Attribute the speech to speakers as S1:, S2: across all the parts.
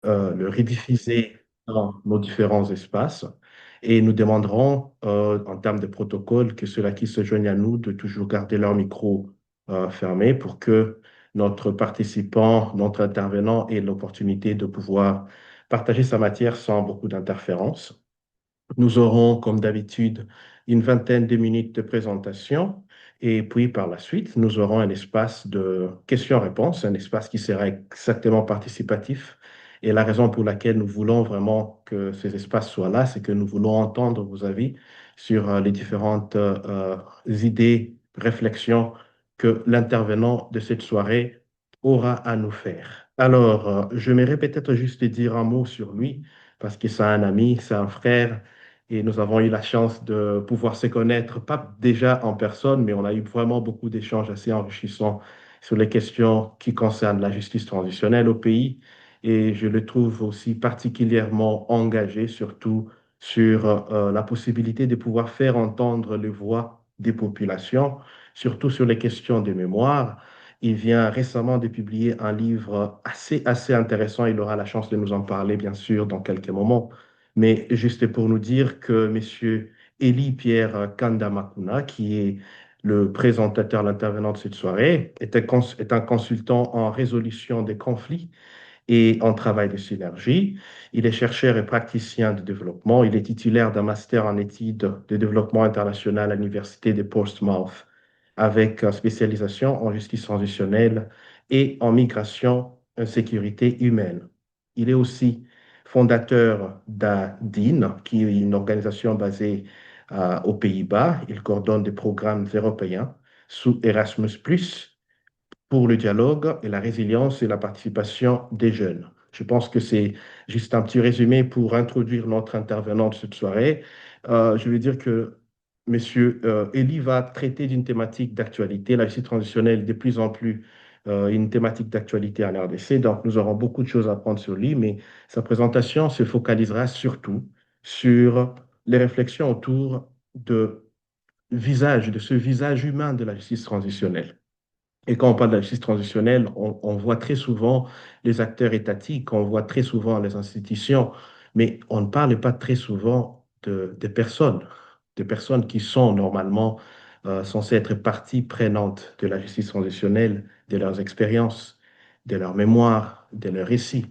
S1: le rediffuser dans nos différents espaces. Et nous demanderons, en termes de protocole, que ceux-là qui se joignent à nous, de toujours garder leur micro fermé pour que notre participant, notre intervenant ait l'opportunité de pouvoir partager sa matière sans beaucoup d'interférences. Nous aurons, comme d'habitude, une vingtaine de minutes de présentation et puis par la suite, nous aurons un espace de questions-réponses, un espace qui sera exactement participatif. Et la raison pour laquelle nous voulons vraiment que ces espaces soient là, c'est que nous voulons entendre vos avis sur les différentes idées, réflexions que l'intervenant de cette soirée aura à nous faire. Alors, j'aimerais peut-être juste dire un mot sur lui, parce que c'est un ami, c'est un frère et nous avons eu la chance de pouvoir se connaître, pas déjà en personne, mais on a eu vraiment beaucoup d'échanges assez enrichissants sur les questions qui concernent la justice transitionnelle au pays. Et je le trouve aussi particulièrement engagé, surtout sur la possibilité de pouvoir faire entendre les voix des populations, surtout sur les questions de mémoire. Il vient récemment de publier un livre assez intéressant. Il aura la chance de nous en parler, bien sûr, dans quelques moments. Mais juste pour nous dire que Monsieur Élie Pierre Kandamakuna, qui est le présentateur, l'intervenant de cette soirée, est un consultant en résolution des conflits et en travail de synergie. Il est chercheur et praticien de développement. Il est titulaire d'un master en études de développement international à l'Université de Portsmouth, avec spécialisation en justice transitionnelle et en migration et sécurité humaine. Il est aussi fondateur d'ADIN, qui est une organisation basée aux Pays-Bas. Il coordonne des programmes européens sous Erasmus+, pour le dialogue et la résilience et la participation des jeunes. Je pense que c'est juste un petit résumé pour introduire notre intervenant de cette soirée. Je veux dire que Monsieur Elie va traiter d'une thématique d'actualité, la justice transitionnelle de plus en plus une thématique d'actualité en RDC. Donc, nous aurons beaucoup de choses à apprendre sur lui, mais sa présentation se focalisera surtout sur les réflexions autour de ce visage humain de la justice transitionnelle. Et quand on parle de la justice transitionnelle, on voit très souvent les acteurs étatiques, on voit très souvent les institutions, mais on ne parle pas très souvent de personnes qui sont normalement censées être partie prenante de la justice transitionnelle, de leurs expériences, de leur mémoire, de leurs récits.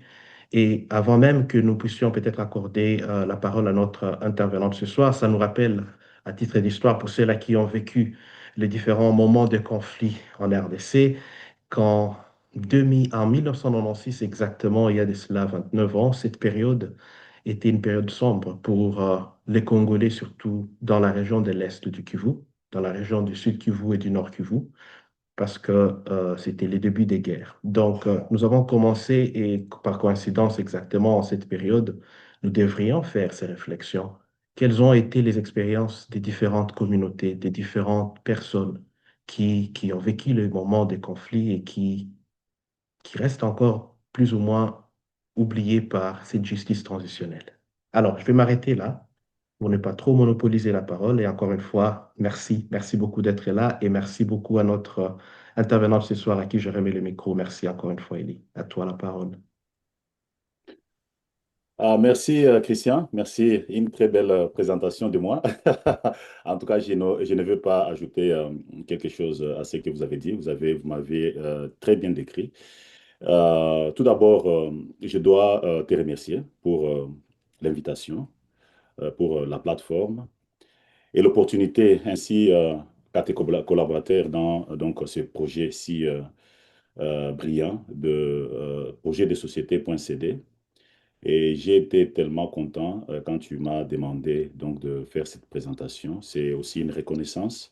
S1: Et avant même que nous puissions peut-être accorder la parole à notre intervenante ce soir, ça nous rappelle, à titre d'histoire, pour ceux-là qui ont vécu les différents moments de conflit en RDC, en 1996 exactement, il y a de cela 29 ans, cette période était une période sombre pour les Congolais, surtout dans la région de l'Est du Kivu, dans la région du Sud Kivu et du Nord Kivu parce que c'était les débuts des guerres. Donc, nous avons commencé, et par coïncidence exactement en cette période, nous devrions faire ces réflexions. Quelles ont été les expériences des différentes communautés, des différentes personnes qui ont vécu le moment des conflits et qui restent encore plus ou moins oubliées par cette justice transitionnelle. Alors, je vais m'arrêter là pour ne pas trop monopoliser la parole. Et encore une fois, merci. Merci beaucoup d'être là et merci beaucoup à notre intervenant ce soir à qui je remets le micro. Merci encore une fois, Elie. À toi la parole.
S2: Merci Christian, merci. Une très belle présentation de moi. En tout cas, je ne veux pas ajouter quelque chose à ce que vous avez dit. Vous m'avez très bien décrit. Tout d'abord, je dois te remercier pour l'invitation, pour la plateforme et l'opportunité ainsi qu'à tes collaborateurs dans donc, ce projet si brillant de projet de société.cd. Et j'ai été tellement content quand tu m'as demandé donc de faire cette présentation. C'est aussi une reconnaissance,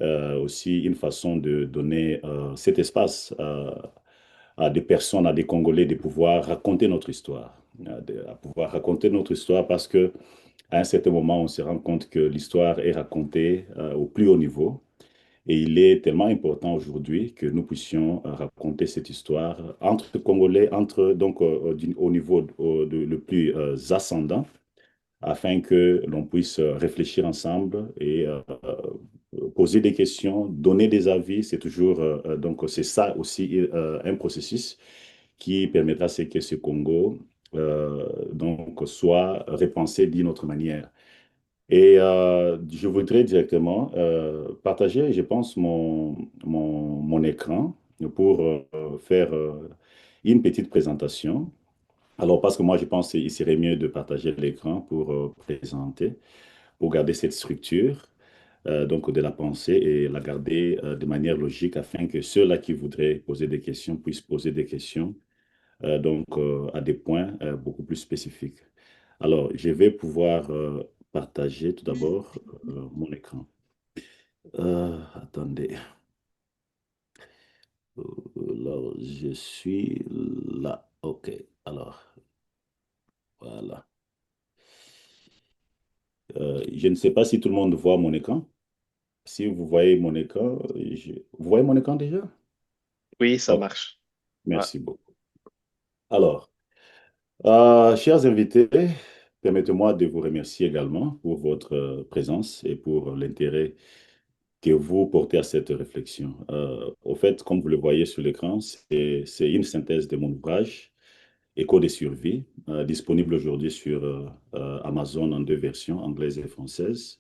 S2: aussi une façon de donner cet espace à des personnes, à des Congolais, de pouvoir raconter notre histoire, à pouvoir raconter notre histoire parce que à un certain moment, on se rend compte que l'histoire est racontée au plus haut niveau. Et il est tellement important aujourd'hui que nous puissions raconter cette histoire entre Congolais, entre donc au niveau le plus ascendant, afin que l'on puisse réfléchir ensemble et poser des questions, donner des avis. C'est toujours donc c'est ça aussi un processus qui permettra à ce que ce Congo donc soit repensé d'une autre manière. Et je voudrais directement partager, je pense, mon écran pour faire une petite présentation. Alors, parce que moi, je pense qu'il serait mieux de partager l'écran pour présenter, pour garder cette structure donc de la pensée et la garder de manière logique afin que ceux-là qui voudraient poser des questions puissent poser des questions à des points beaucoup plus spécifiques. Alors, je vais pouvoir partager tout d'abord mon écran. Attendez. Alors, je suis là. OK. Alors, voilà. Je ne sais pas si tout le monde voit mon écran. Si vous voyez mon écran, vous voyez mon écran déjà?
S3: Oui, ça
S2: OK.
S3: marche. Ouais.
S2: Merci beaucoup. Alors, chers invités, permettez-moi de vous remercier également pour votre présence et pour l'intérêt que vous portez à cette réflexion. Au fait, comme vous le voyez sur l'écran, c'est une synthèse de mon ouvrage, Écho des survies, disponible aujourd'hui sur Amazon en deux versions, anglaise et française.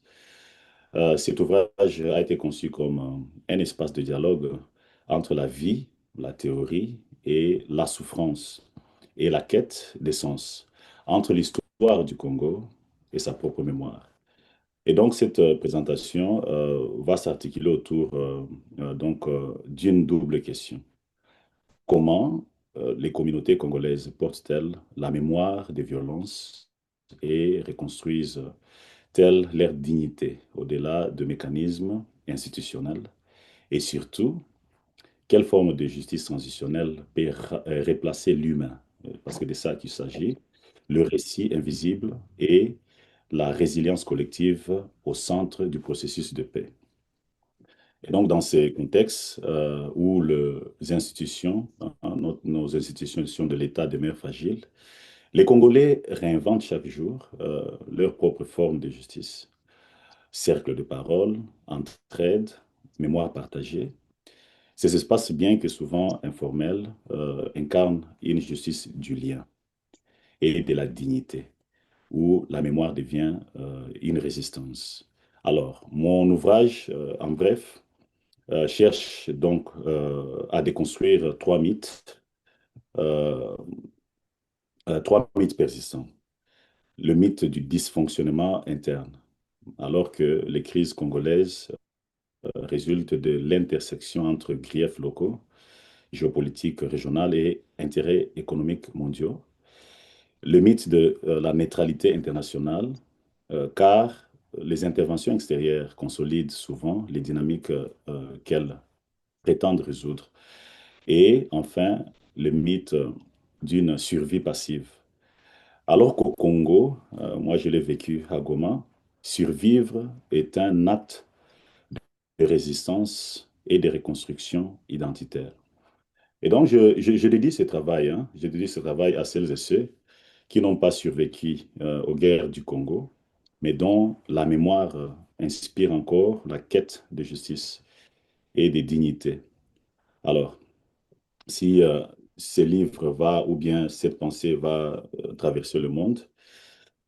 S2: Cet ouvrage a été conçu comme un espace de dialogue entre la vie, la théorie et la souffrance et la quête des sens, entre l'histoire du Congo et sa propre mémoire. Et donc, cette présentation va s'articuler autour d'une double question. Comment les communautés congolaises portent-elles la mémoire des violences et reconstruisent-elles leur dignité au-delà de mécanismes institutionnels? Et surtout, quelle forme de justice transitionnelle peut replacer l'humain? Parce que de ça qu'il s'agit, le récit invisible et la résilience collective au centre du processus de paix. Et donc, dans ces contextes où les institutions, nos institutions de l'État demeurent fragiles, les Congolais réinventent chaque jour leur propre forme de justice. Cercle de parole, entraide, mémoire partagée. Ces espaces, bien que souvent informels, incarnent une justice du lien et de la dignité, où la mémoire devient une résistance. Alors, mon ouvrage, en bref, cherche donc à déconstruire euh, trois mythes persistants. Le mythe du dysfonctionnement interne, alors que les crises congolaises résultent de l'intersection entre griefs locaux, géopolitique régionale et intérêts économiques mondiaux. Le mythe de la neutralité internationale, car les interventions extérieures consolident souvent les dynamiques qu'elles prétendent résoudre. Et enfin, le mythe d'une survie passive. Alors qu'au Congo, moi je l'ai vécu à Goma, survivre est un acte de résistance et de reconstruction identitaire. Et donc, je dédie ce travail, hein, je dédie ce travail à celles et ceux qui n'ont pas survécu aux guerres du Congo, mais dont la mémoire inspire encore la quête de justice et de dignité. Alors, si ce livre va, ou bien cette pensée va traverser le monde,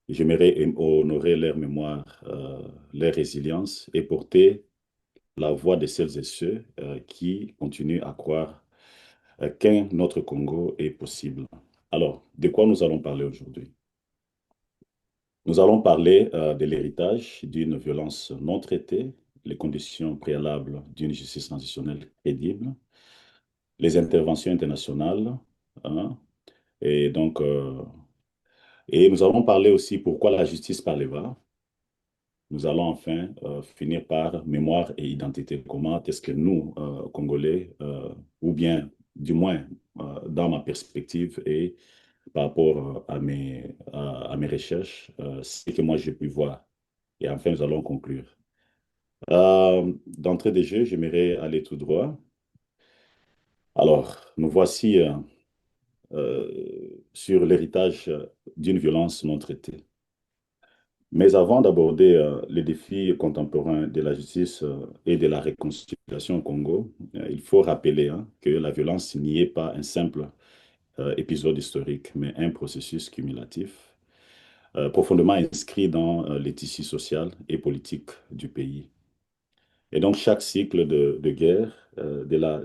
S2: j'aimerais honorer leur mémoire, leur résilience et porter la voix de celles et ceux qui continuent à croire qu'un autre Congo est possible. Alors, de quoi nous allons parler aujourd'hui? Nous allons parler de l'héritage d'une violence non traitée, les conditions préalables d'une justice transitionnelle crédible, les interventions internationales, hein, et donc, et nous allons parler aussi pourquoi la justice par les bas. Nous allons enfin finir par mémoire et identité. Comment est-ce que nous, Congolais, ou bien du moins dans ma perspective et par rapport à mes recherches, ce que moi j'ai pu voir. Et enfin, nous allons conclure. D'entrée de jeu, j'aimerais aller tout droit. Alors, nous voici sur l'héritage d'une violence non traitée. Mais avant d'aborder les défis contemporains de la justice et de la réconciliation au Congo, il faut rappeler hein, que la violence n'y est pas un simple épisode historique, mais un processus cumulatif, profondément inscrit dans les tissus sociaux et politiques du pays. Et donc, chaque cycle de guerre, de la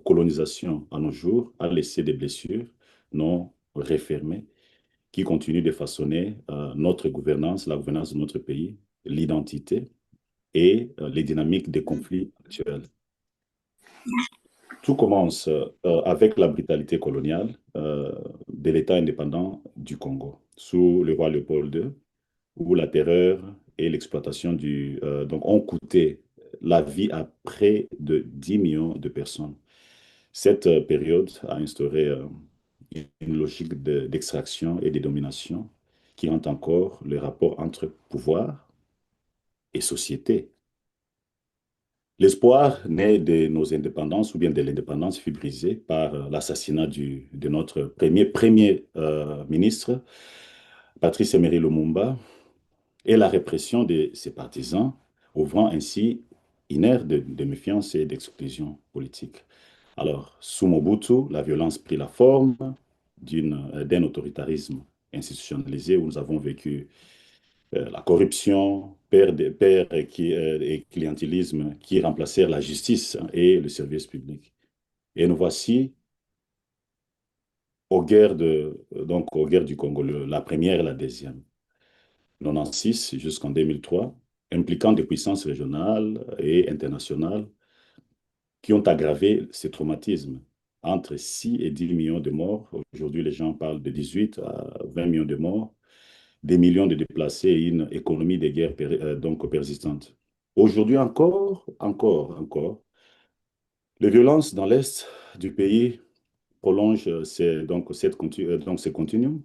S2: colonisation à nos jours, a laissé des blessures non refermées qui continuent de façonner notre gouvernance, la gouvernance de notre pays, l'identité et les dynamiques des conflits actuels. Tout commence avec la brutalité coloniale de l'État indépendant du Congo, sous le roi Léopold II, où la terreur et l'exploitation donc ont coûté la vie à près de 10 millions de personnes. Cette période a instauré une logique d'extraction et de domination qui rend encore le rapport entre pouvoir et société. L'espoir né de nos indépendances ou bien de l'indépendance fut brisé par l'assassinat de notre premier ministre, Patrice Emery Lumumba, et la répression de ses partisans, ouvrant ainsi une ère de méfiance et d'exclusion politique. Alors, sous Mobutu, la violence prit la forme d'un autoritarisme institutionnalisé où nous avons vécu la corruption, père et clientélisme qui remplacèrent la justice et le service public. Et nous voici aux guerres du Congo, la première et la deuxième. 96 jusqu'en 2003, impliquant des puissances régionales et internationales qui ont aggravé ces traumatismes. Entre 6 et 10 millions de morts. Aujourd'hui, les gens parlent de 18 à 20 millions de morts, des millions de déplacés et une économie de guerre donc persistante. Aujourd'hui encore, les violences dans l'Est du pays prolongent ces continuums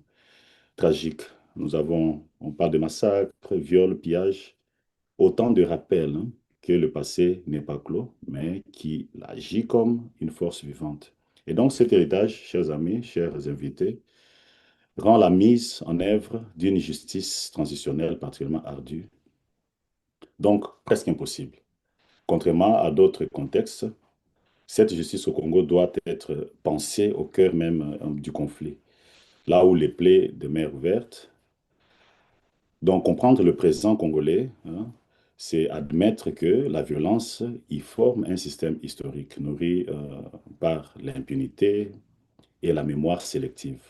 S2: tragiques. On parle de massacres, viols, pillages, autant de rappels que le passé n'est pas clos, mais qui agit comme une force vivante. Et donc cet héritage, chers amis, chers invités, rend la mise en œuvre d'une justice transitionnelle particulièrement ardue, donc presque impossible. Contrairement à d'autres contextes, cette justice au Congo doit être pensée au cœur même du conflit, là où les plaies demeurent ouvertes. Donc comprendre le présent congolais, c'est admettre que la violence y forme un système historique nourri par l'impunité et la mémoire sélective.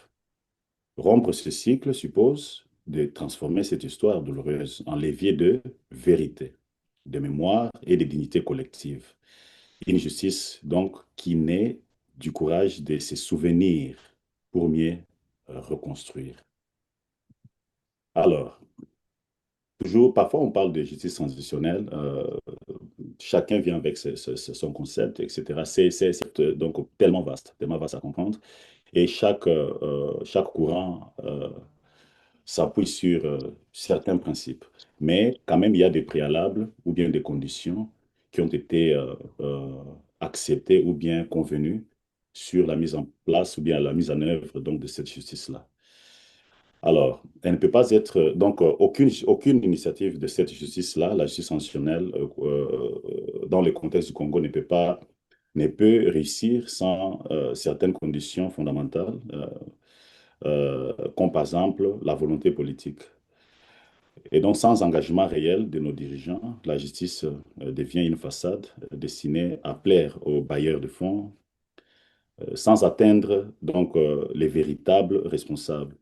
S2: Rompre ce cycle suppose de transformer cette histoire douloureuse en levier de vérité, de mémoire et de dignité collective. Une justice, donc, qui naît du courage de se souvenir pour mieux reconstruire. Alors, toujours, parfois on parle de justice transitionnelle, chacun vient avec son concept, etc. C'est donc tellement vaste à comprendre. Et chaque courant s'appuie sur certains principes. Mais quand même, il y a des préalables ou bien des conditions qui ont été acceptées ou bien convenues sur la mise en place ou bien la mise en œuvre donc, de cette justice-là. Alors, elle ne peut pas être, donc, aucune initiative de cette justice-là, la justice transitionnelle, dans le contexte du Congo, ne peut réussir sans certaines conditions fondamentales, comme par exemple la volonté politique. Et donc, sans engagement réel de nos dirigeants, la justice devient une façade destinée à plaire aux bailleurs de fonds, sans atteindre donc les véritables responsables.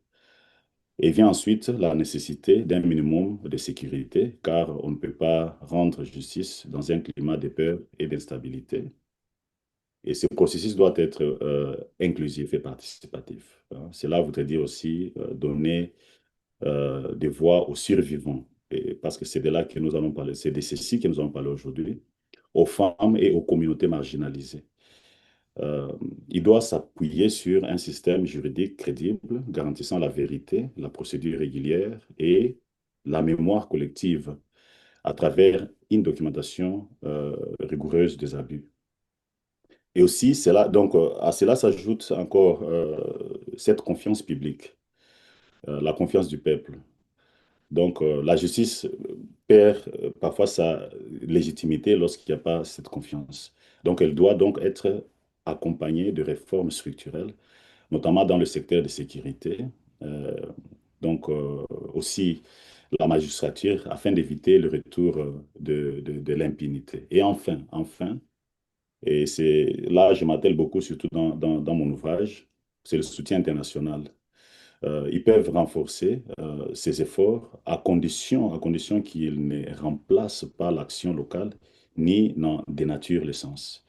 S2: Et vient ensuite la nécessité d'un minimum de sécurité, car on ne peut pas rendre justice dans un climat de peur et d'instabilité. Et ce processus doit être inclusif et participatif, hein. Cela voudrait dire aussi donner des voix aux survivants, et parce que c'est de là que nous allons parler, c'est de ceci que nous allons parler aujourd'hui, aux femmes et aux communautés marginalisées. Euh, il doit s'appuyer sur un système juridique crédible, garantissant la vérité, la procédure régulière et la mémoire collective à travers une documentation rigoureuse des abus. Et aussi, à cela s'ajoute encore cette confiance publique, la confiance du peuple. Donc, la justice perd parfois sa légitimité lorsqu'il n'y a pas cette confiance. Donc, elle doit donc être accompagnée de réformes structurelles notamment dans le secteur de sécurité. Euh, donc, aussi la magistrature, afin d'éviter le retour de l'impunité. Et enfin, et c'est là, je m'attelle beaucoup, surtout dans mon ouvrage, c'est le soutien international. Ils peuvent renforcer ces efforts à condition qu'ils ne remplacent pas l'action locale ni n'en dénaturent le sens.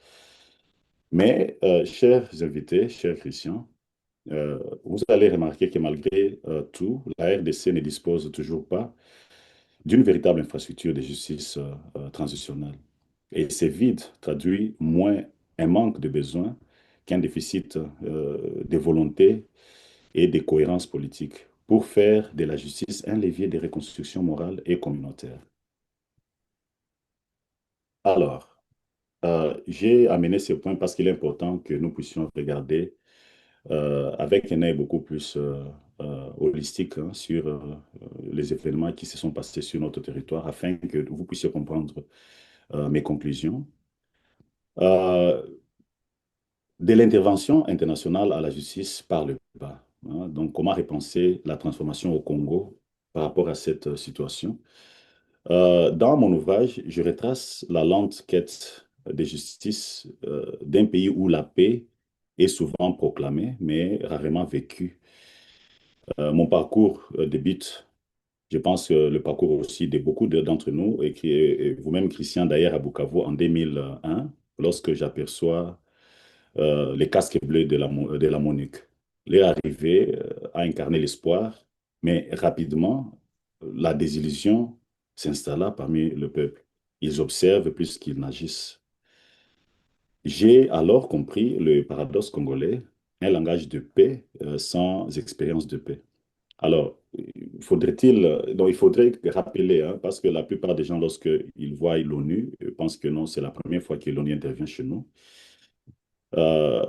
S2: Mais, chers invités, chers Christians, vous allez remarquer que malgré tout, la RDC ne dispose toujours pas d'une véritable infrastructure de justice transitionnelle. Et ces vides traduit moins un manque de besoins qu'un déficit de volonté et de cohérence politique pour faire de la justice un levier de reconstruction morale et communautaire. Alors, j'ai amené ce point parce qu'il est important que nous puissions regarder avec un œil beaucoup plus holistique hein, sur les événements qui se sont passés sur notre territoire afin que vous puissiez comprendre mes conclusions. Euh, de l'intervention internationale à la justice par le bas. Hein. Donc, comment repenser la transformation au Congo par rapport à cette situation? Dans mon ouvrage, je retrace la lente quête de justice d'un pays où la paix est souvent proclamée, mais rarement vécue. Mon parcours débute, je pense, le parcours aussi de beaucoup d'entre nous, et vous-même, Christian, d'ailleurs, à Bukavu en 2001, lorsque j'aperçois les casques bleus de la MONUC. Leur arrivée a incarné l'espoir, mais rapidement, la désillusion s'installa parmi le peuple. Ils observent plus qu'ils n'agissent. J'ai alors compris le paradoxe congolais, un langage de paix sans expérience de paix. Alors, donc il faudrait rappeler, hein, parce que la plupart des gens, lorsqu'ils voient l'ONU, pensent que non, c'est la première fois que l'ONU intervient chez nous. Euh,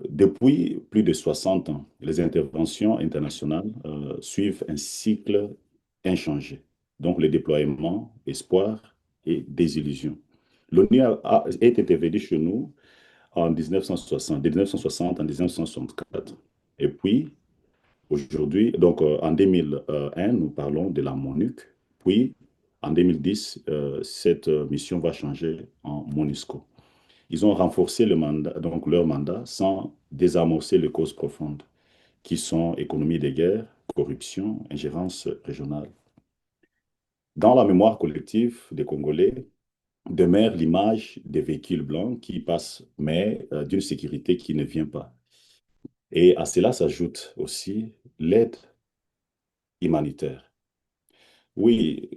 S2: Depuis plus de 60 ans, les interventions internationales suivent un cycle inchangé. Donc, le déploiement, espoir et désillusion. L'ONU est intervenue chez nous en 1960, de 1960 en 1964. Et puis, aujourd'hui, donc en 2001, nous parlons de la MONUC. Puis, en 2010, cette mission va changer en MONUSCO. Ils ont renforcé le mandat, donc leur mandat sans désamorcer les causes profondes, qui sont économie des guerres, corruption, ingérence régionale. Dans la mémoire collective des Congolais, demeure l'image des véhicules blancs qui passent, mais d'une sécurité qui ne vient pas. Et à cela s'ajoute aussi l'aide humanitaire. Oui,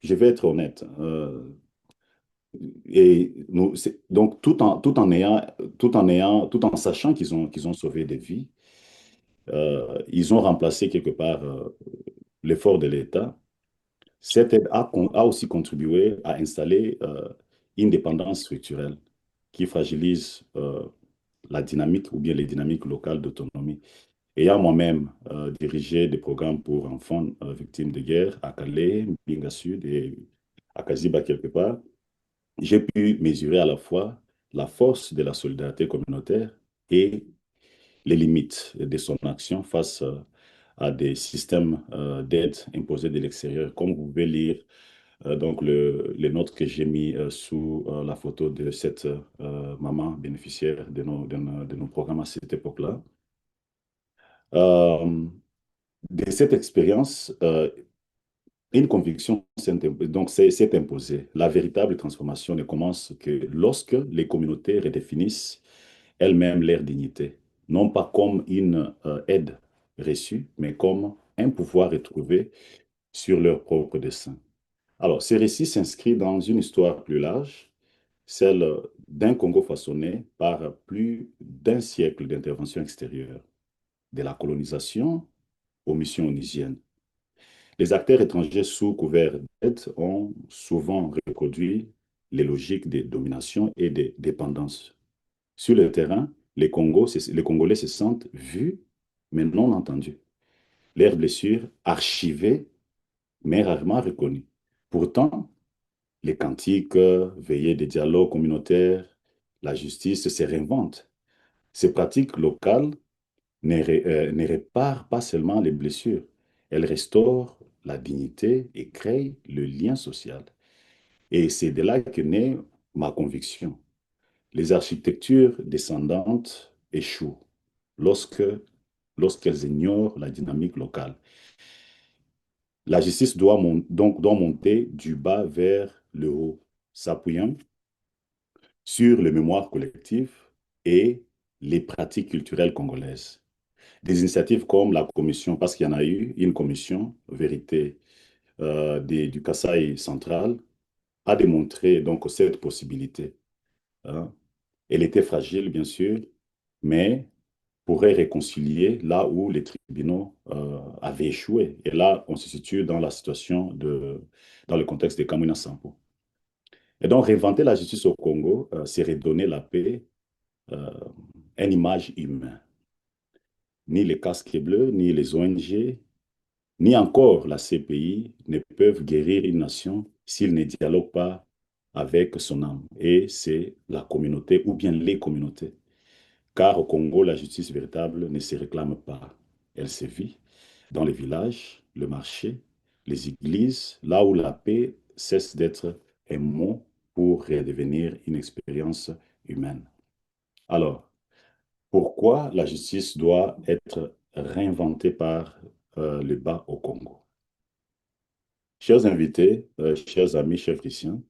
S2: je vais être honnête. Donc, tout en sachant qu'ils ont sauvé des vies, ils ont remplacé quelque part l'effort de l'État. Cette aide a aussi contribué à installer une dépendance structurelle qui fragilise la dynamique ou bien les dynamiques locales d'autonomie. Ayant moi-même dirigé des programmes pour enfants victimes de guerre à Calais, Binga Sud et à Kaziba quelque part, j'ai pu mesurer à la fois la force de la solidarité communautaire et les limites de son action face à des systèmes d'aide imposés de l'extérieur. Comme vous pouvez lire donc les notes que j'ai mis sous la photo de cette maman bénéficiaire de nos programmes à cette époque-là. Euh, de cette expérience, une conviction s'est imposée. La véritable transformation ne commence que lorsque les communautés redéfinissent elles-mêmes leur dignité, non pas comme une aide reçue, mais comme un pouvoir retrouvé sur leur propre destin. Alors, ce récit s'inscrit dans une histoire plus large, celle d'un Congo façonné par plus d'un siècle d'intervention extérieure, de la colonisation aux missions onusiennes. Les acteurs étrangers sous couvert d'aide ont souvent reproduit les logiques de domination et de dépendance. Sur le terrain, les Congolais se sentent vus, mais non entendus. Leurs blessures archivées, mais rarement reconnues. Pourtant, les cantiques, veillées des dialogues communautaires, la justice se réinventent. Ces pratiques locales ne réparent pas seulement les blessures, elles restaurent la dignité et créent le lien social. Et c'est de là que naît ma conviction. Les architectures descendantes échouent lorsque, lorsqu'elles ignorent la dynamique locale. La justice doit monter du bas vers le haut, s'appuyant sur les mémoires collectives et les pratiques culturelles congolaises. Des initiatives comme la commission, parce qu'il y en a eu une commission, vérité, du Kasaï central, a démontré donc cette possibilité, hein. Elle était fragile, bien sûr, mais pourrait réconcilier là où les tribunaux avaient échoué. Et là, on se situe dans la situation dans le contexte de Kamina Sampo. Et donc, réinventer la justice au Congo, c'est redonner la paix, euh, une image humaine. Ni les casques bleus, ni les ONG, ni encore la CPI ne peuvent guérir une nation s'ils ne dialoguent pas avec son âme. Et c'est la communauté ou bien les communautés. Car au Congo, la justice véritable ne se réclame pas. Elle se vit dans les villages, le marché, les églises, là où la paix cesse d'être un mot pour redevenir une expérience humaine. Alors, pourquoi la justice doit être réinventée par le bas au Congo? Chers invités, chers amis, chers Christians,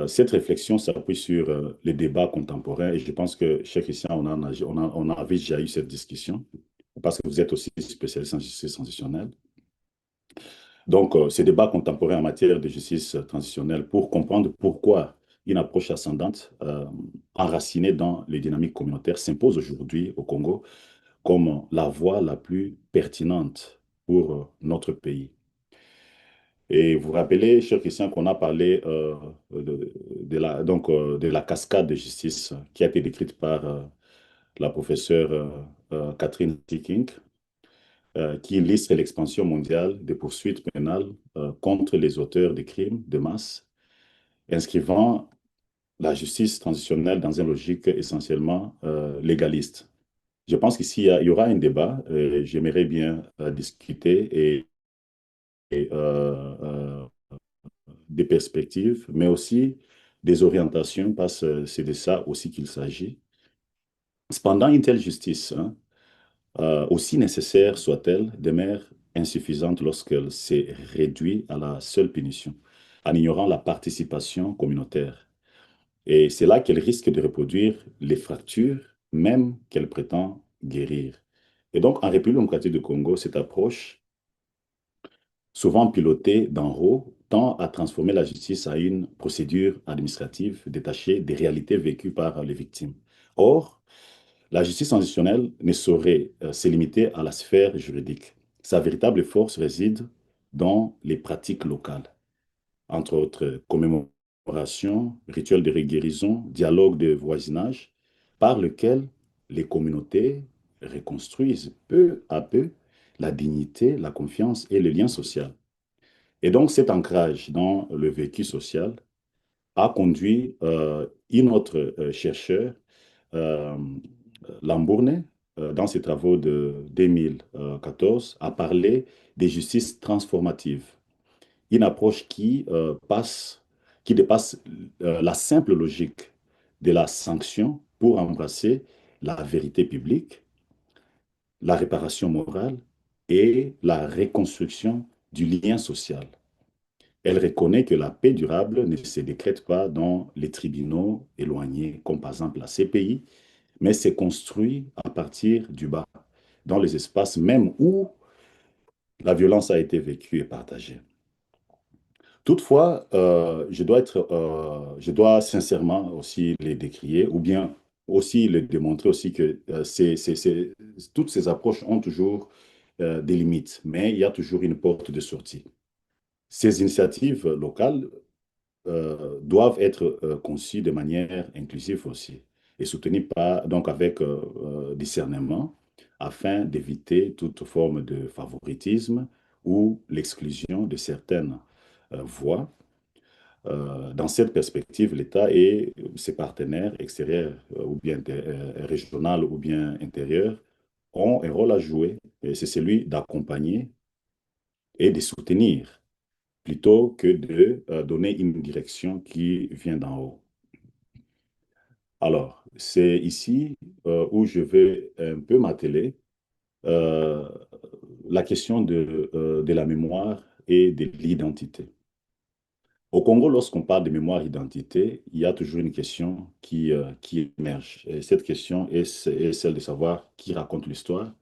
S2: cette réflexion s'appuie sur les débats contemporains et je pense que, chers Christian, on avait déjà eu cette discussion parce que vous êtes aussi spécialiste en justice transitionnelle. Donc, ces débats contemporains en matière de justice transitionnelle pour comprendre pourquoi une approche ascendante enracinée dans les dynamiques communautaires s'impose aujourd'hui au Congo comme la voie la plus pertinente pour notre pays. Et vous vous rappelez, cher Christian, qu'on a parlé de la cascade de justice qui a été décrite par la professeure Catherine King, qui illustre l'expansion mondiale des poursuites pénales contre les auteurs de crimes de masse, inscrivant la justice transitionnelle dans une logique essentiellement légaliste. Je pense qu'ici, il y aura un débat. J'aimerais bien discuter et des perspectives, mais aussi des orientations, parce que c'est de ça aussi qu'il s'agit. Cependant, une telle justice, hein, aussi nécessaire soit-elle, demeure insuffisante lorsqu'elle s'est réduite à la seule punition, en ignorant la participation communautaire. Et c'est là qu'elle risque de reproduire les fractures, même qu'elle prétend guérir. Et donc, en République démocratique du Congo, cette approche souvent pilotée d'en haut, tend à transformer la justice en une procédure administrative détachée des réalités vécues par les victimes. Or, la justice transitionnelle ne saurait se limiter à la sphère juridique. Sa véritable force réside dans les pratiques locales, entre autres commémorations, rituels de guérison, dialogue de voisinage, par lequel les communautés reconstruisent peu à peu la dignité, la confiance et le lien social. Et donc cet ancrage dans le vécu social a conduit un autre chercheur, euh, Lambourne, dans ses travaux de 2014, à parler des justices transformatives, une approche qui dépasse la simple logique de la sanction pour embrasser la vérité publique, la réparation morale et la reconstruction du lien social. Elle reconnaît que la paix durable ne se décrète pas dans les tribunaux éloignés, comme par exemple la CPI, mais s'est construit à partir du bas, dans les espaces même où la violence a été vécue et partagée. Toutefois, je dois sincèrement aussi les décrier, ou bien aussi les démontrer aussi que toutes ces approches ont toujours des limites, mais il y a toujours une porte de sortie. Ces initiatives locales doivent être conçues de manière inclusive aussi et soutenues donc avec discernement afin d'éviter toute forme de favoritisme ou l'exclusion de certaines voix. Dans cette perspective, l'État et ses partenaires extérieurs ou bien régionaux ou bien intérieurs ont un rôle à jouer, et c'est celui d'accompagner et de soutenir plutôt que de donner une direction qui vient d'en haut. Alors, c'est ici où je vais un peu m'atteler euh, la question de la mémoire et de l'identité. Au Congo, lorsqu'on parle de mémoire identité, il y a toujours une question qui émerge. Et cette question est celle de savoir qui raconte l'histoire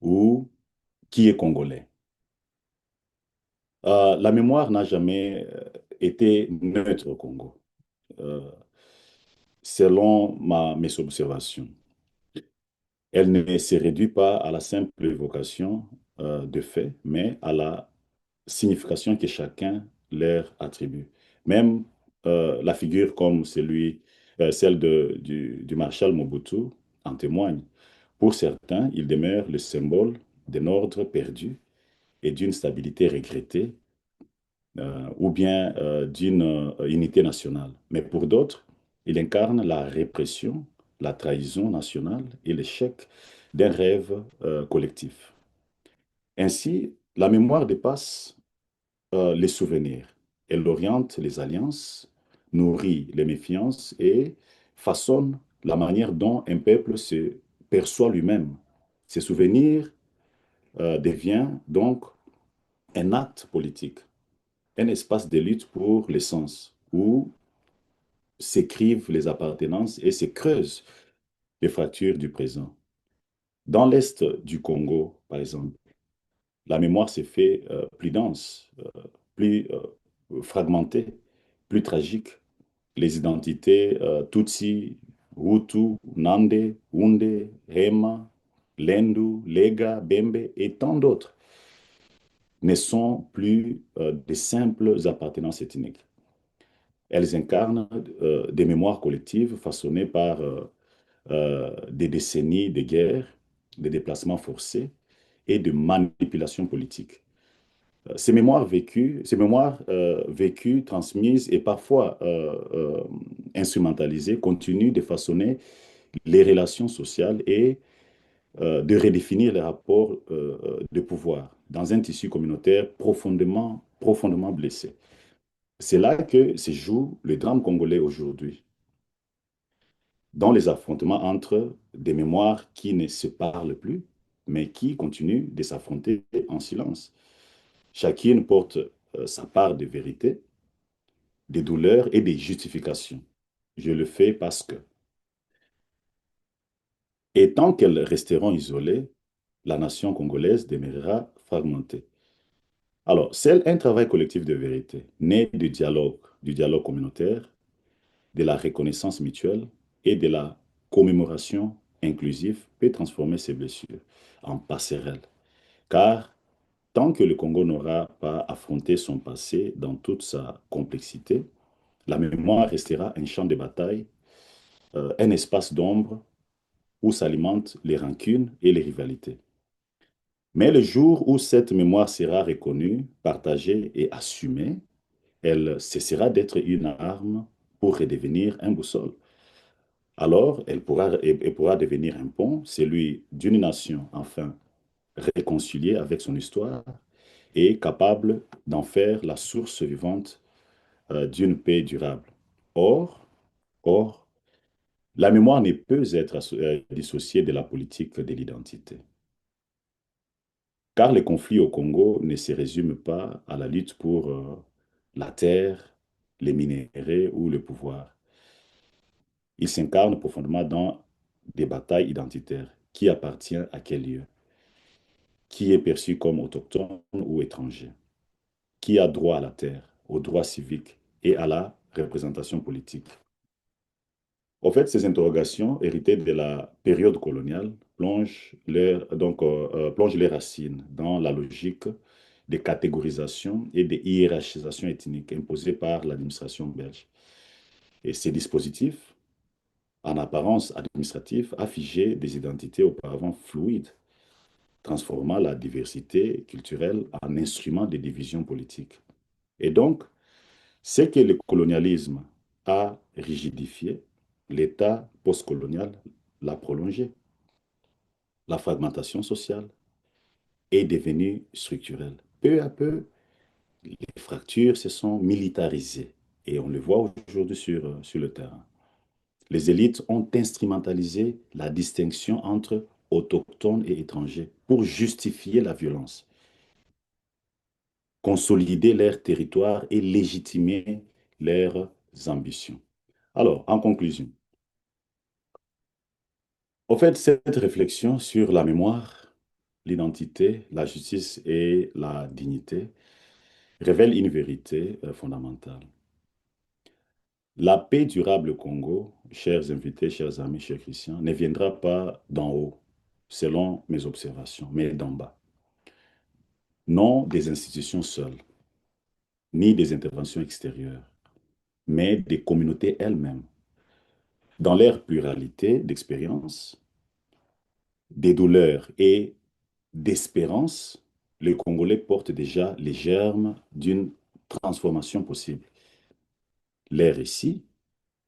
S2: ou qui est congolais. La mémoire n'a jamais été neutre au Congo, euh, selon mes observations. Elle ne se réduit pas à la simple évocation de faits, mais à la signification que chacun leur attribue. Même la figure comme celle du maréchal Mobutu en témoigne. Pour certains, il demeure le symbole d'un ordre perdu et d'une stabilité regrettée, ou bien d'une unité nationale. Mais pour d'autres, il incarne la répression, la trahison nationale et l'échec d'un rêve collectif. Ainsi, la mémoire dépasse les souvenirs. Elle oriente les alliances, nourrit les méfiances et façonne la manière dont un peuple se perçoit lui-même. Ces souvenirs deviennent donc un acte politique, un espace de lutte pour l'essence, où s'écrivent les appartenances et se creusent les fractures du présent. Dans l'Est du Congo, par exemple, la mémoire s'est fait plus dense, plus fragmentée, plus tragique. Les identités Tutsi, Hutu, Nande, Hunde, Hema, Lendu, Lega, Bembe et tant d'autres ne sont plus de simples appartenances ethniques. Elles incarnent des mémoires collectives façonnées par des décennies de guerre, de déplacements forcés et de manipulations politiques. Vécues, transmises et parfois instrumentalisées continuent de façonner les relations sociales et de redéfinir les rapports de pouvoir dans un tissu communautaire profondément blessé. C'est là que se joue le drame congolais aujourd'hui, dans les affrontements entre des mémoires qui ne se parlent plus, mais qui continuent de s'affronter en silence. Chacune porte sa part de vérité, des douleurs et des justifications. Je le fais parce que. Et tant qu'elles resteront isolées, la nation congolaise demeurera fragmentée. Alors, c'est un travail collectif de vérité, né du dialogue communautaire, de la reconnaissance mutuelle et de la commémoration inclusive peut transformer ces blessures en passerelles. Car tant que le Congo n'aura pas affronté son passé dans toute sa complexité, la mémoire restera un champ de bataille, un espace d'ombre où s'alimentent les rancunes et les rivalités. Mais le jour où cette mémoire sera reconnue, partagée et assumée, elle cessera d'être une arme pour redevenir un boussole. Alors, elle pourra devenir un pont, celui d'une nation enfin réconciliée avec son histoire et capable d'en faire la source vivante d'une paix durable. Or, or, la mémoire ne peut être dissociée de la politique de l'identité. Car les conflits au Congo ne se résument pas à la lutte pour la terre, les minéraux ou le pouvoir. Ils s'incarnent profondément dans des batailles identitaires. Qui appartient à quel lieu? Qui est perçu comme autochtone ou étranger? Qui a droit à la terre, aux droits civiques et à la représentation politique? En fait, ces interrogations héritées de la période coloniale plongent les racines dans la logique de catégorisation et de hiérarchisation ethnique imposée par l'administration belge. Et ces dispositifs, en apparence administratifs, a figé des identités auparavant fluides, transformant la diversité culturelle en instrument de division politique. Et donc, C'est que le colonialisme a rigidifié, l'État postcolonial l'a prolongé. La fragmentation sociale est devenue structurelle. Peu à peu, les fractures se sont militarisées et on le voit aujourd'hui sur le terrain. Les élites ont instrumentalisé la distinction entre autochtones et étrangers pour justifier la violence, consolider leur territoire et légitimer leurs ambitions. Alors, en conclusion, au fait, cette réflexion sur la mémoire, l'identité, la justice et la dignité révèle une vérité fondamentale. La paix durable au Congo, chers invités, chers amis, chers Christians, ne viendra pas d'en haut, selon mes observations, mais d'en bas. Non des institutions seules, ni des interventions extérieures, mais des communautés elles-mêmes. Dans leur pluralité d'expériences, des douleurs et d'espérance, les Congolais portent déjà les germes d'une transformation possible. Leurs récits,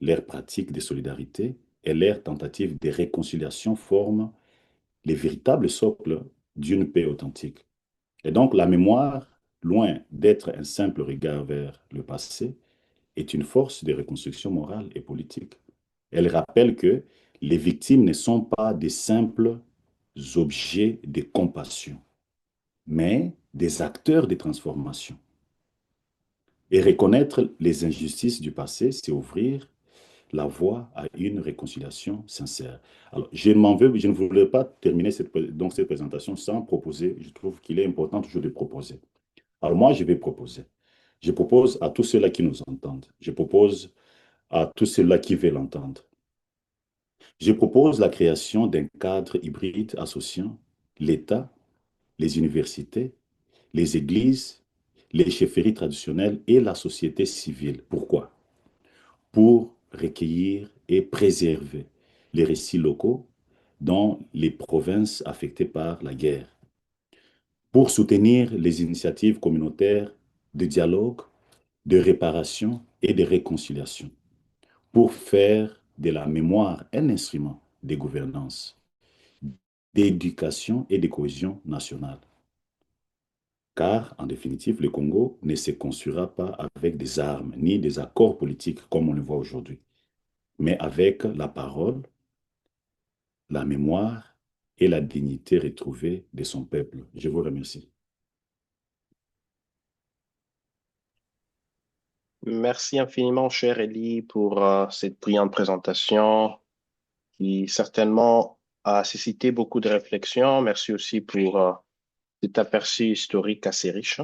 S2: leurs pratiques de solidarité et leurs tentatives de réconciliation forment les véritables socles d'une paix authentique. Et donc la mémoire, loin d'être un simple regard vers le passé, est une force de reconstruction morale et politique. Elle rappelle que les victimes ne sont pas des simples objets de compassion, mais des acteurs de transformation. Et reconnaître les injustices du passé, c'est ouvrir la voie à une réconciliation sincère. Alors, je ne voulais pas terminer cette présentation sans proposer, je trouve qu'il est important toujours de proposer. Alors moi, je vais proposer. Je propose à tous ceux-là qui nous entendent, je propose à tous ceux-là qui veulent l'entendre. Je propose la création d'un cadre hybride associant l'État, les universités, les églises, les chefferies traditionnelles et la société civile. Pourquoi? Pour recueillir et préserver les récits locaux dans les provinces affectées par la guerre, pour soutenir les initiatives communautaires de dialogue, de réparation et de réconciliation, pour faire de la mémoire un instrument de gouvernance, d'éducation et de cohésion nationale. Car, en définitive, le Congo ne se construira pas avec des armes ni des accords politiques comme on le voit aujourd'hui, mais avec la parole, la mémoire et la dignité retrouvée de son peuple. Je vous remercie.
S3: Merci infiniment, cher Elie, pour cette brillante présentation qui certainement a suscité beaucoup de réflexions. Merci aussi pour cet aperçu historique assez riche.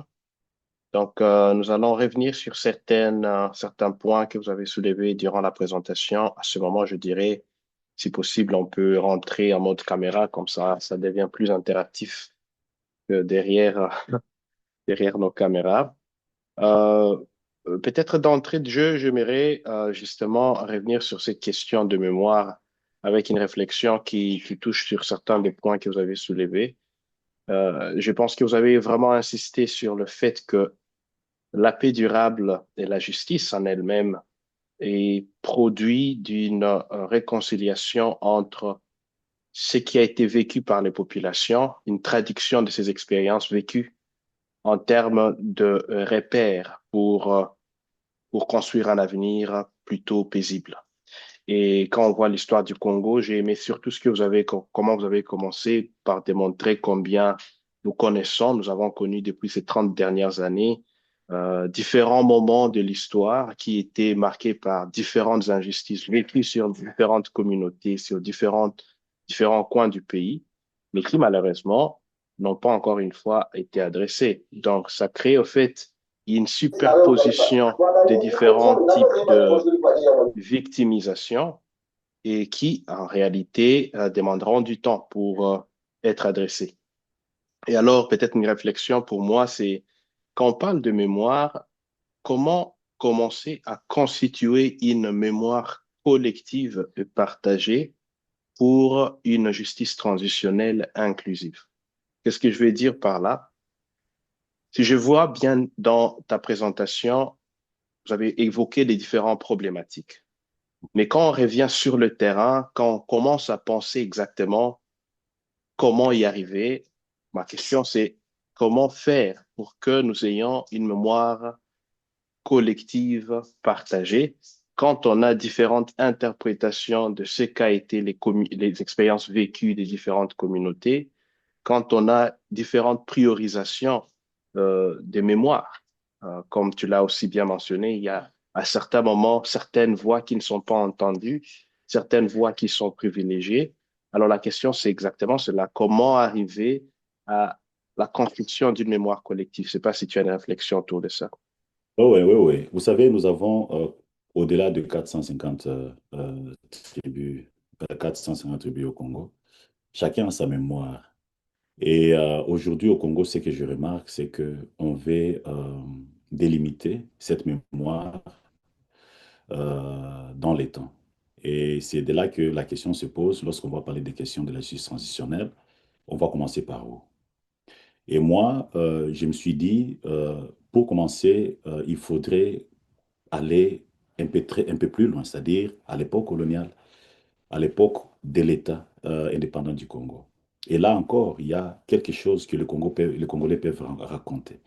S3: Donc, nous allons revenir sur certains points que vous avez soulevés durant la présentation. À ce moment, je dirais, si possible, on peut rentrer en mode caméra, comme ça devient plus interactif que derrière nos caméras. Euh, Peut-être d'entrée de jeu, j'aimerais justement revenir sur cette question de mémoire avec une réflexion qui touche sur certains des points que vous avez soulevés. Je pense que vous avez vraiment insisté sur le fait que la paix durable et la justice en elle-même est produit d'une réconciliation entre ce qui a été vécu par les populations, une traduction de ces expériences vécues en termes de repères pour construire un avenir plutôt paisible. Et quand on voit l'histoire du Congo, j'ai aimé surtout comment vous avez commencé par démontrer combien nous connaissons, nous avons connu depuis ces 30 dernières années, différents moments de l'histoire qui étaient marqués par différentes injustices vécues sur différentes communautés, sur différents coins du pays, mais qui malheureusement n'ont pas encore une fois été adressés. Donc, ça crée au fait une superposition de différents types de victimisation et qui, en réalité, demanderont du temps pour être adressés. Et alors, peut-être une réflexion pour moi, c'est quand on parle de mémoire, comment commencer à constituer une mémoire collective et partagée pour une justice transitionnelle inclusive? Qu'est-ce que je veux dire par là? Si je vois bien dans ta présentation, vous avez évoqué les différentes problématiques. Mais quand on revient sur le terrain, quand on commence à penser exactement comment y arriver, ma question c'est comment faire pour que nous ayons une mémoire collective partagée quand on a différentes interprétations de ce qu'a été les expériences vécues des différentes communautés, quand on a différentes priorisations des mémoires. Comme tu l'as aussi bien mentionné, il y a à certains moments certaines voix qui ne sont pas entendues, certaines voix qui sont privilégiées. Alors la question, c'est exactement cela. Comment arriver à la construction d'une mémoire collective? Je ne sais pas si tu as une réflexion autour de ça.
S2: Oui, oui, oui, oui. Vous savez, nous avons au-delà de 450 tribus, 450 tribus au Congo. Chacun a sa mémoire. Et aujourd'hui au Congo, ce que je remarque, c'est qu'on veut délimiter cette mémoire dans les temps. Et c'est de là que la question se pose lorsqu'on va parler des questions de la justice transitionnelle. On va commencer par où? Et moi, je me suis dit, pour commencer, il faudrait aller un peu plus loin, c'est-à-dire à l'époque coloniale, à l'époque de l'État indépendant du Congo. Et là encore, il y a quelque chose que les Congolais peuvent raconter.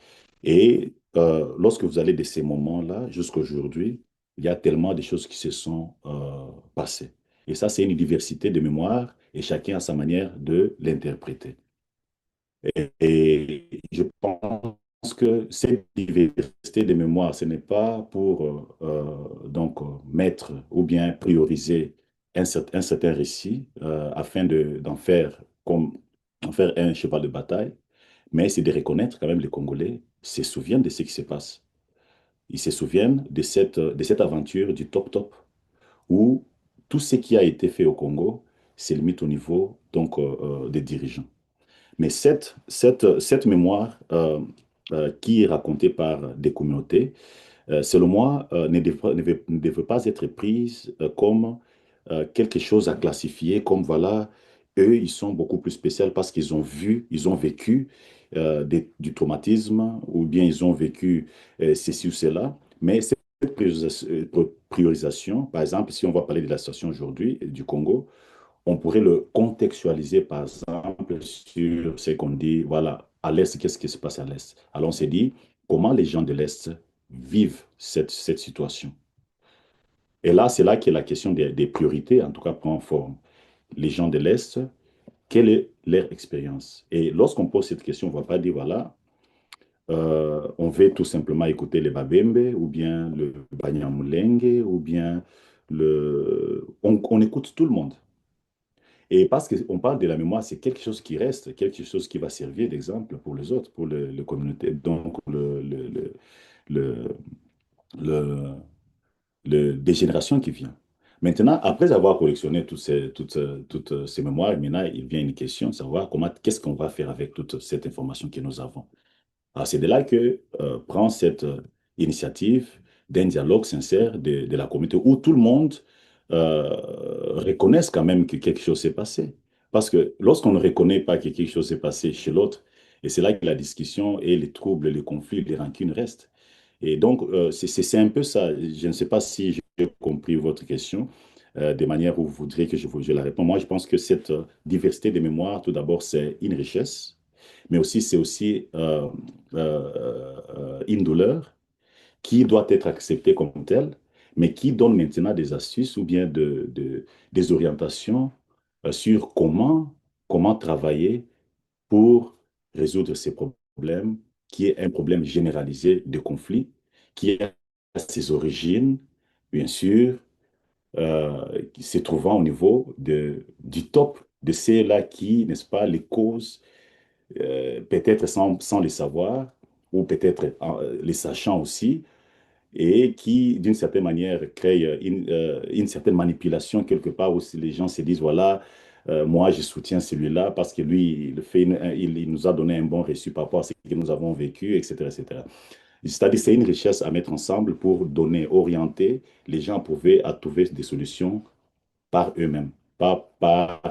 S2: Et lorsque vous allez de ces moments-là jusqu'à aujourd'hui, il y a tellement de choses qui se sont passées. Et ça, c'est une diversité de mémoire et chacun a sa manière de l'interpréter. Et je pense que cette diversité de mémoire, ce n'est pas pour mettre ou bien prioriser un certain récit afin d'en faire d'en faire un cheval de bataille, mais c'est de reconnaître quand même les Congolais se souviennent de ce qui se passe. Ils se souviennent de cette aventure du top top où tout ce qui a été fait au Congo se limite au niveau des dirigeants. Mais cette mémoire qui est racontée par des communautés, selon moi, ne devrait pas être prise comme quelque chose à classifier, comme voilà, eux, ils sont beaucoup plus spéciaux parce qu'ils ont vu, ils ont vécu du traumatisme ou bien ils ont vécu ceci ou cela. Mais cette priorisation, par exemple, si on va parler de la situation aujourd'hui du Congo, on pourrait le contextualiser, par exemple, sur ce qu'on dit, voilà, à l'Est, qu'est-ce qui se passe à l'Est? Alors, on s'est dit, comment les gens de l'Est vivent cette situation? Et là, c'est là que la question des priorités, en tout cas, prend forme. Les gens de l'Est, quelle est leur expérience? Et lorsqu'on pose cette question, on ne va pas dire, voilà, on veut tout simplement écouter les Babembe, ou bien le Banyamulenge, ou bien on écoute tout le monde. Et parce qu'on parle de la mémoire, c'est quelque chose qui reste, quelque chose qui va servir d'exemple pour les autres, pour le communauté, donc le- le- des générations qui viennent. Maintenant, après avoir collectionné toutes ces mémoires, maintenant, il vient une question, savoir qu'est-ce qu'on va faire avec toute cette information que nous avons. Alors, c'est de là que prend cette initiative d'un dialogue sincère de la communauté où tout le monde reconnaisse quand même que quelque chose s'est passé. Parce que lorsqu'on ne reconnaît pas que quelque chose s'est passé chez l'autre, et c'est là que la discussion et les troubles, les conflits, les rancunes restent. Et donc, c'est un peu ça. Je ne sais pas si j'ai compris votre question de manière où vous voudriez que je la réponde. Moi, je pense que cette diversité des mémoires, tout d'abord, c'est une richesse, mais aussi, c'est aussi une douleur qui doit être acceptée comme telle, mais qui donne maintenant des astuces ou bien des orientations sur comment travailler pour résoudre ces problèmes, qui est un problème généralisé de conflit, qui a ses origines, bien sûr, se trouvant au niveau du top de ceux-là qui, n'est-ce pas, les causes peut-être sans les savoir, ou peut-être les sachant aussi, et qui, d'une certaine manière, crée une certaine manipulation quelque part où si les gens se disent, voilà, moi, je soutiens celui-là parce que lui, il nous a donné un bon reçu par rapport à ce que nous avons vécu, etc., etc. C'est-à-dire, c'est une richesse à mettre ensemble pour donner, orienter les gens à trouver des solutions par eux-mêmes, pas par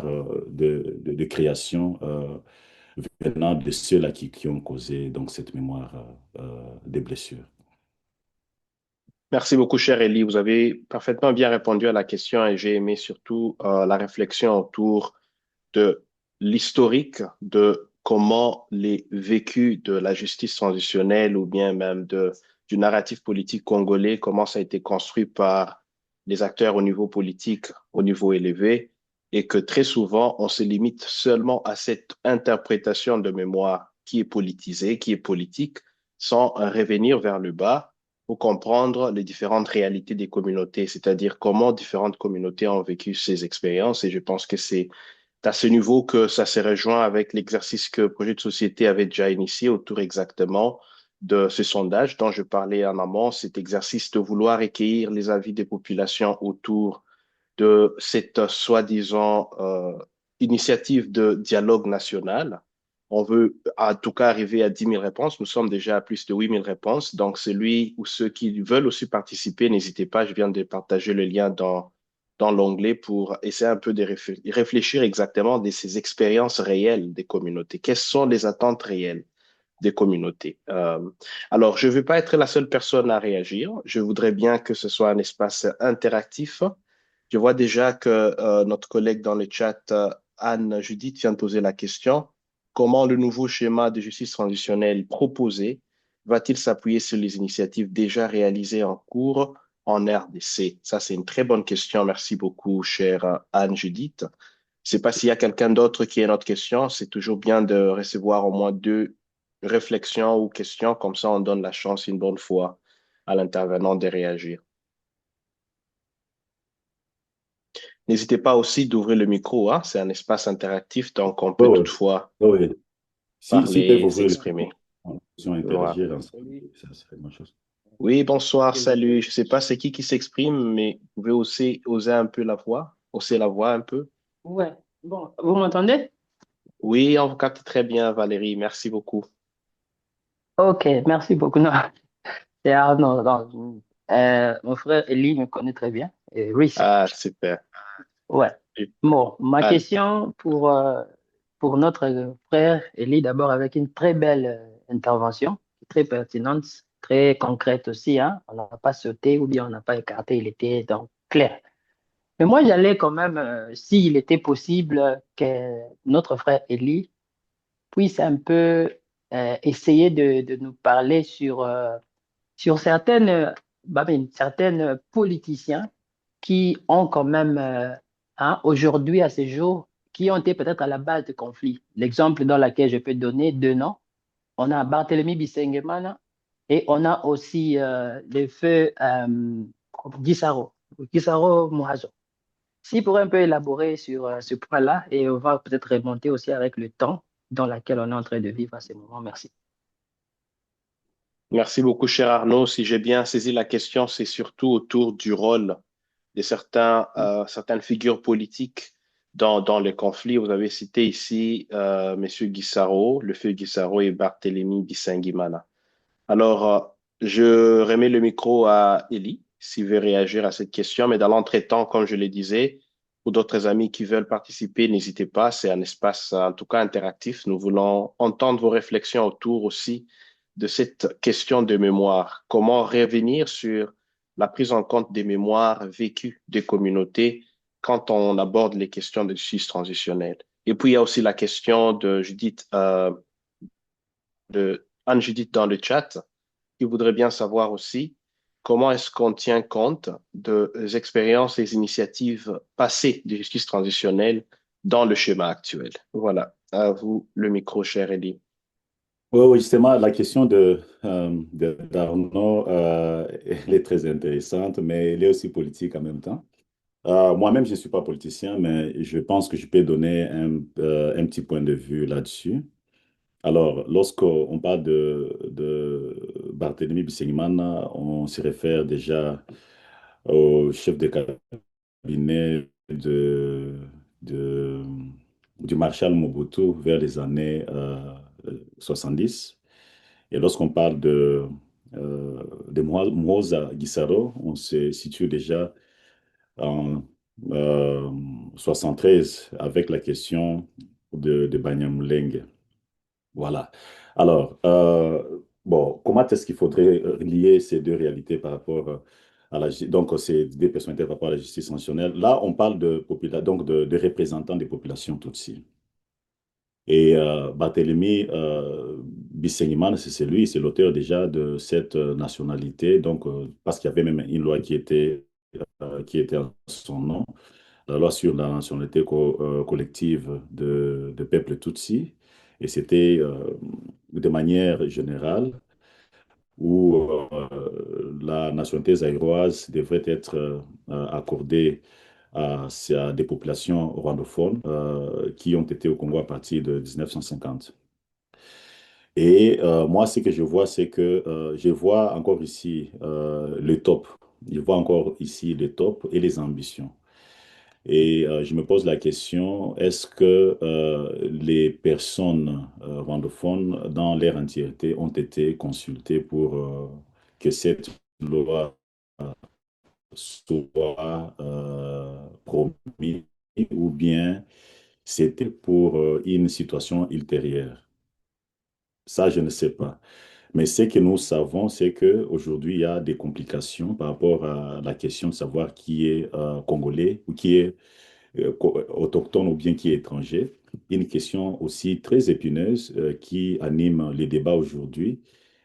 S2: de création venant de ceux-là qui ont causé donc, cette mémoire des blessures.
S3: Merci beaucoup, cher Elie. Vous avez parfaitement bien répondu à la question et j'ai aimé surtout la réflexion autour de l'historique de comment les vécus de la justice transitionnelle ou bien même du narratif politique congolais, comment ça a été construit par les acteurs au niveau politique, au niveau élevé, et que très souvent, on se limite seulement à cette interprétation de mémoire qui est politisée, qui est politique, sans revenir vers le bas pour comprendre les différentes réalités des communautés, c'est-à-dire comment différentes communautés ont vécu ces expériences. Et je pense que c'est à ce niveau que ça se rejoint avec l'exercice que Projet de société avait déjà initié autour exactement de ce sondage dont je parlais en amont, cet exercice de vouloir recueillir les avis des populations autour de cette soi-disant initiative de dialogue national. On veut en tout cas arriver à 10 000 réponses. Nous sommes déjà à plus de 8 000 réponses. Donc, celui ou ceux qui veulent aussi participer, n'hésitez pas. Je viens de partager le lien dans l'onglet pour essayer un peu de réfléchir exactement de ces expériences réelles des communautés. Quelles sont les attentes réelles des communautés? Alors, je ne vais pas être la seule personne à réagir. Je voudrais bien que ce soit un espace interactif. Je vois déjà que notre collègue dans le chat, Anne-Judith, vient de poser la question. Comment le nouveau schéma de justice transitionnelle proposé va-t-il s'appuyer sur les initiatives déjà réalisées en cours en RDC? Ça, c'est une très bonne question. Merci beaucoup, chère Anne-Judith. Je ne sais pas s'il y a quelqu'un d'autre qui a une autre question. C'est toujours bien de recevoir au moins deux réflexions ou questions. Comme ça, on donne la chance une bonne fois à l'intervenant de réagir. N'hésitez pas aussi d'ouvrir le micro, hein. C'est un espace interactif, donc on
S2: Oui,
S3: peut
S2: oui.
S3: toutefois
S2: Oui, oui. S'ils peuvent
S3: parler,
S2: ouvrir le
S3: s'exprimer.
S2: micro,
S3: Voilà.
S2: interagir ensemble, ça serait une bonne chose.
S3: Oui, bonsoir, salut. Je ne sais pas c'est qui s'exprime, mais vous pouvez aussi oser un peu la voix, hausser la voix un peu.
S4: Ouais. Bon, vous m'entendez?
S3: Oui, on vous capte très bien, Valérie. Merci beaucoup.
S4: Ok, merci beaucoup. Non, c'est Arnaud. Non, mon frère Eli me connaît très bien. Et Rhys.
S3: Ah, super.
S4: Ouais. Bon, ma
S3: Anne.
S4: question pour notre frère Eli, d'abord avec une très belle intervention, très pertinente, très concrète aussi, hein. On n'a pas sauté ou bien on n'a pas écarté, il était donc clair. Mais moi, j'allais quand même, s'il était possible, que notre frère Eli puisse un peu essayer de nous parler sur certaines, certaines politiciens qui ont quand même, hein, aujourd'hui, à ce jour, qui ont été peut-être à la base de conflits. L'exemple dans lequel je peux donner deux noms, on a Barthélemy Bissengemana et on a aussi le feu Gisaro, Gisaro Mohazo. S'il pourrait un peu élaborer sur ce point-là, et on va peut-être remonter aussi avec le temps dans lequel on est en train de vivre à ce moment. Merci.
S3: Merci beaucoup, cher Arnaud. Si j'ai bien saisi la question, c'est surtout autour du rôle de certaines figures politiques dans les conflits. Vous avez cité ici Monsieur Guissaro, le feu Guissaro et Barthélemy Bissingimana. Alors, je remets le micro à Élie, s'il veut réagir à cette question, mais dans l'entretemps, comme je le disais, pour d'autres amis qui veulent participer, n'hésitez pas, c'est un espace en tout cas interactif. Nous voulons entendre vos réflexions autour aussi de cette question de mémoire. Comment revenir sur la prise en compte des mémoires vécues des communautés quand on aborde les questions de justice transitionnelle. Et puis, il y a aussi la question de Judith, de Anne-Judith dans le chat qui voudrait bien savoir aussi comment est-ce qu'on tient compte des expériences et des initiatives passées de justice transitionnelle dans le schéma actuel. Voilà, à vous le micro, cher Elie.
S2: Oui, oui, justement, la question d'Arnaud, elle est très intéressante, mais elle est aussi politique en même temps. Moi-même, je ne suis pas politicien, mais je pense que je peux donner un petit point de vue là-dessus. Alors, lorsqu'on parle de Barthélemy Bissigman, on se réfère déjà au chef de cabinet de- du marshal Mobutu vers les années 70. Et lorsqu'on parle de Mwoza Gisaro, on se situe déjà en 73 avec la question de Banyamulenge. Voilà. Alors, Bon, comment est-ce qu'il faudrait lier ces deux réalités par rapport donc ces deux personnalités par rapport à la justice transitionnelle? Là, on parle donc de représentants des populations Tutsi. Et Barthélemy Bisseguiman, c'est l'auteur déjà de cette nationalité, donc parce qu'il y avait même une loi qui était en son nom, la loi sur la nationalité collective de peuple Tutsi. Et c'était de manière générale où la nationalité zaïroise devrait être accordée à des populations rwandophones qui ont été au Congo à partir de 1950. Et moi, ce que je vois, c'est que je vois encore ici le top. Je vois encore ici le top et les ambitions. Et je me pose la question, est-ce que les personnes rwandophones dans leur entièreté ont été consultées pour que cette loi soit promise ou bien c'était pour une situation ultérieure? Ça, je ne sais pas. Mais ce que nous savons, c'est qu'aujourd'hui, il y a des complications par rapport à la question de savoir qui est congolais ou qui est autochtone ou bien qui est étranger. Une question aussi très épineuse qui anime les débats aujourd'hui.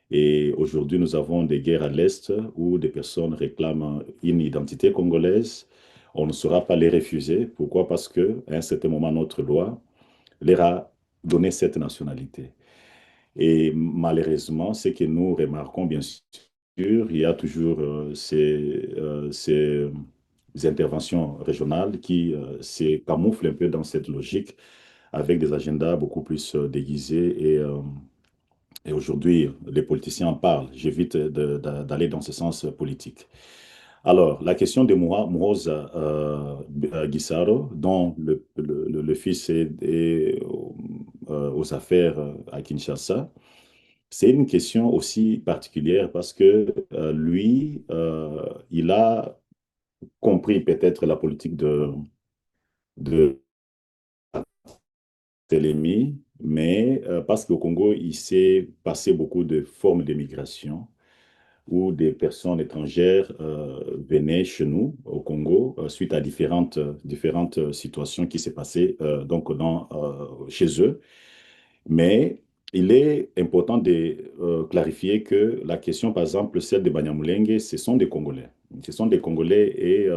S2: Et aujourd'hui, nous avons des guerres à l'Est où des personnes réclament une identité congolaise. On ne saura pas les refuser. Pourquoi? Parce qu'à un certain moment, notre loi leur a donné cette nationalité. Et malheureusement, ce que nous remarquons, bien sûr, il y a toujours ces interventions régionales qui se camouflent un peu dans cette logique avec des agendas beaucoup plus déguisés. Et aujourd'hui, les politiciens en parlent. J'évite d'aller dans ce sens politique. Alors, la question de Mourosa Guissaro, dont le fils est aux affaires à Kinshasa, c'est une question aussi particulière parce que lui, il a compris peut-être la politique de Télémy, mais parce qu'au Congo, il s'est passé beaucoup de formes d'immigration où des personnes étrangères venaient chez nous au Congo suite à différentes situations qui s'est passées donc chez eux. Mais il est important de clarifier que la question, par exemple, celle de Banyamulenge, ce sont des Congolais. Ce sont des Congolais et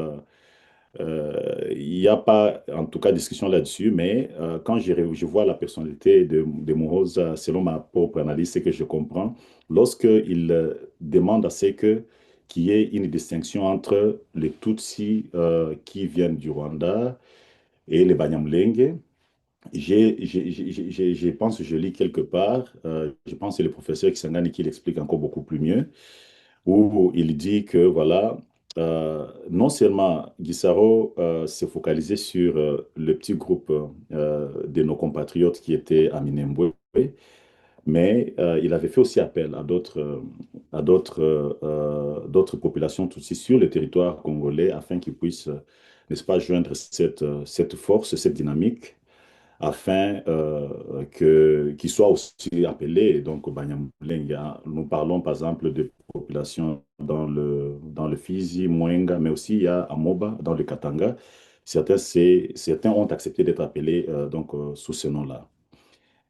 S2: il n'y a pas, en tout cas, discussion là-dessus. Mais quand je vois la personnalité de Mourosa, selon ma propre analyse, c'est que je comprends. Lorsqu'il demande à ce qu'il y ait une distinction entre les Tutsis qui viennent du Rwanda et les Banyamulenge, je pense que je lis quelque part, je pense que c'est le professeur Kisangani qui l'explique encore beaucoup plus mieux, où il dit que voilà, non seulement Guissaro s'est focalisé sur le petit groupe de nos compatriotes qui étaient à Minembwe, mais il avait fait aussi appel à d'autres populations tout aussi sur le territoire congolais afin qu'ils puissent, n'est-ce pas, joindre cette force, cette dynamique afin qu'ils soient aussi appelés donc au Banyamulenge. Nous parlons par exemple de populations dans le Fizi, Mwenga, mais aussi il y a Amoba dans le Katanga. Certains ont accepté d'être appelés sous ce nom-là.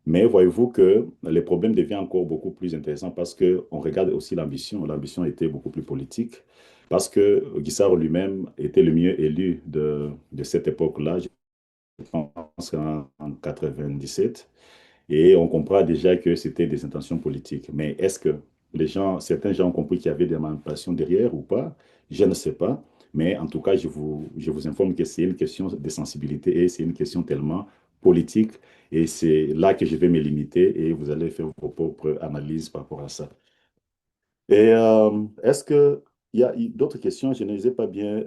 S2: Mais voyez-vous que le problème devient encore beaucoup plus intéressant parce qu'on regarde aussi l'ambition. L'ambition était beaucoup plus politique parce que Guissaro lui-même était le mieux élu de cette époque-là, je pense en 97. Et on comprend déjà que c'était des intentions politiques. Mais est-ce que certains gens ont compris qu'il y avait des manipulations derrière ou pas? Je ne sais pas. Mais en tout cas, je vous informe que c'est une question de sensibilité et c'est une question tellement politique. Et c'est là que je vais me limiter et vous allez faire vos propres analyses par rapport à ça. Et est-ce que il y a d'autres questions? Je ne les ai pas bien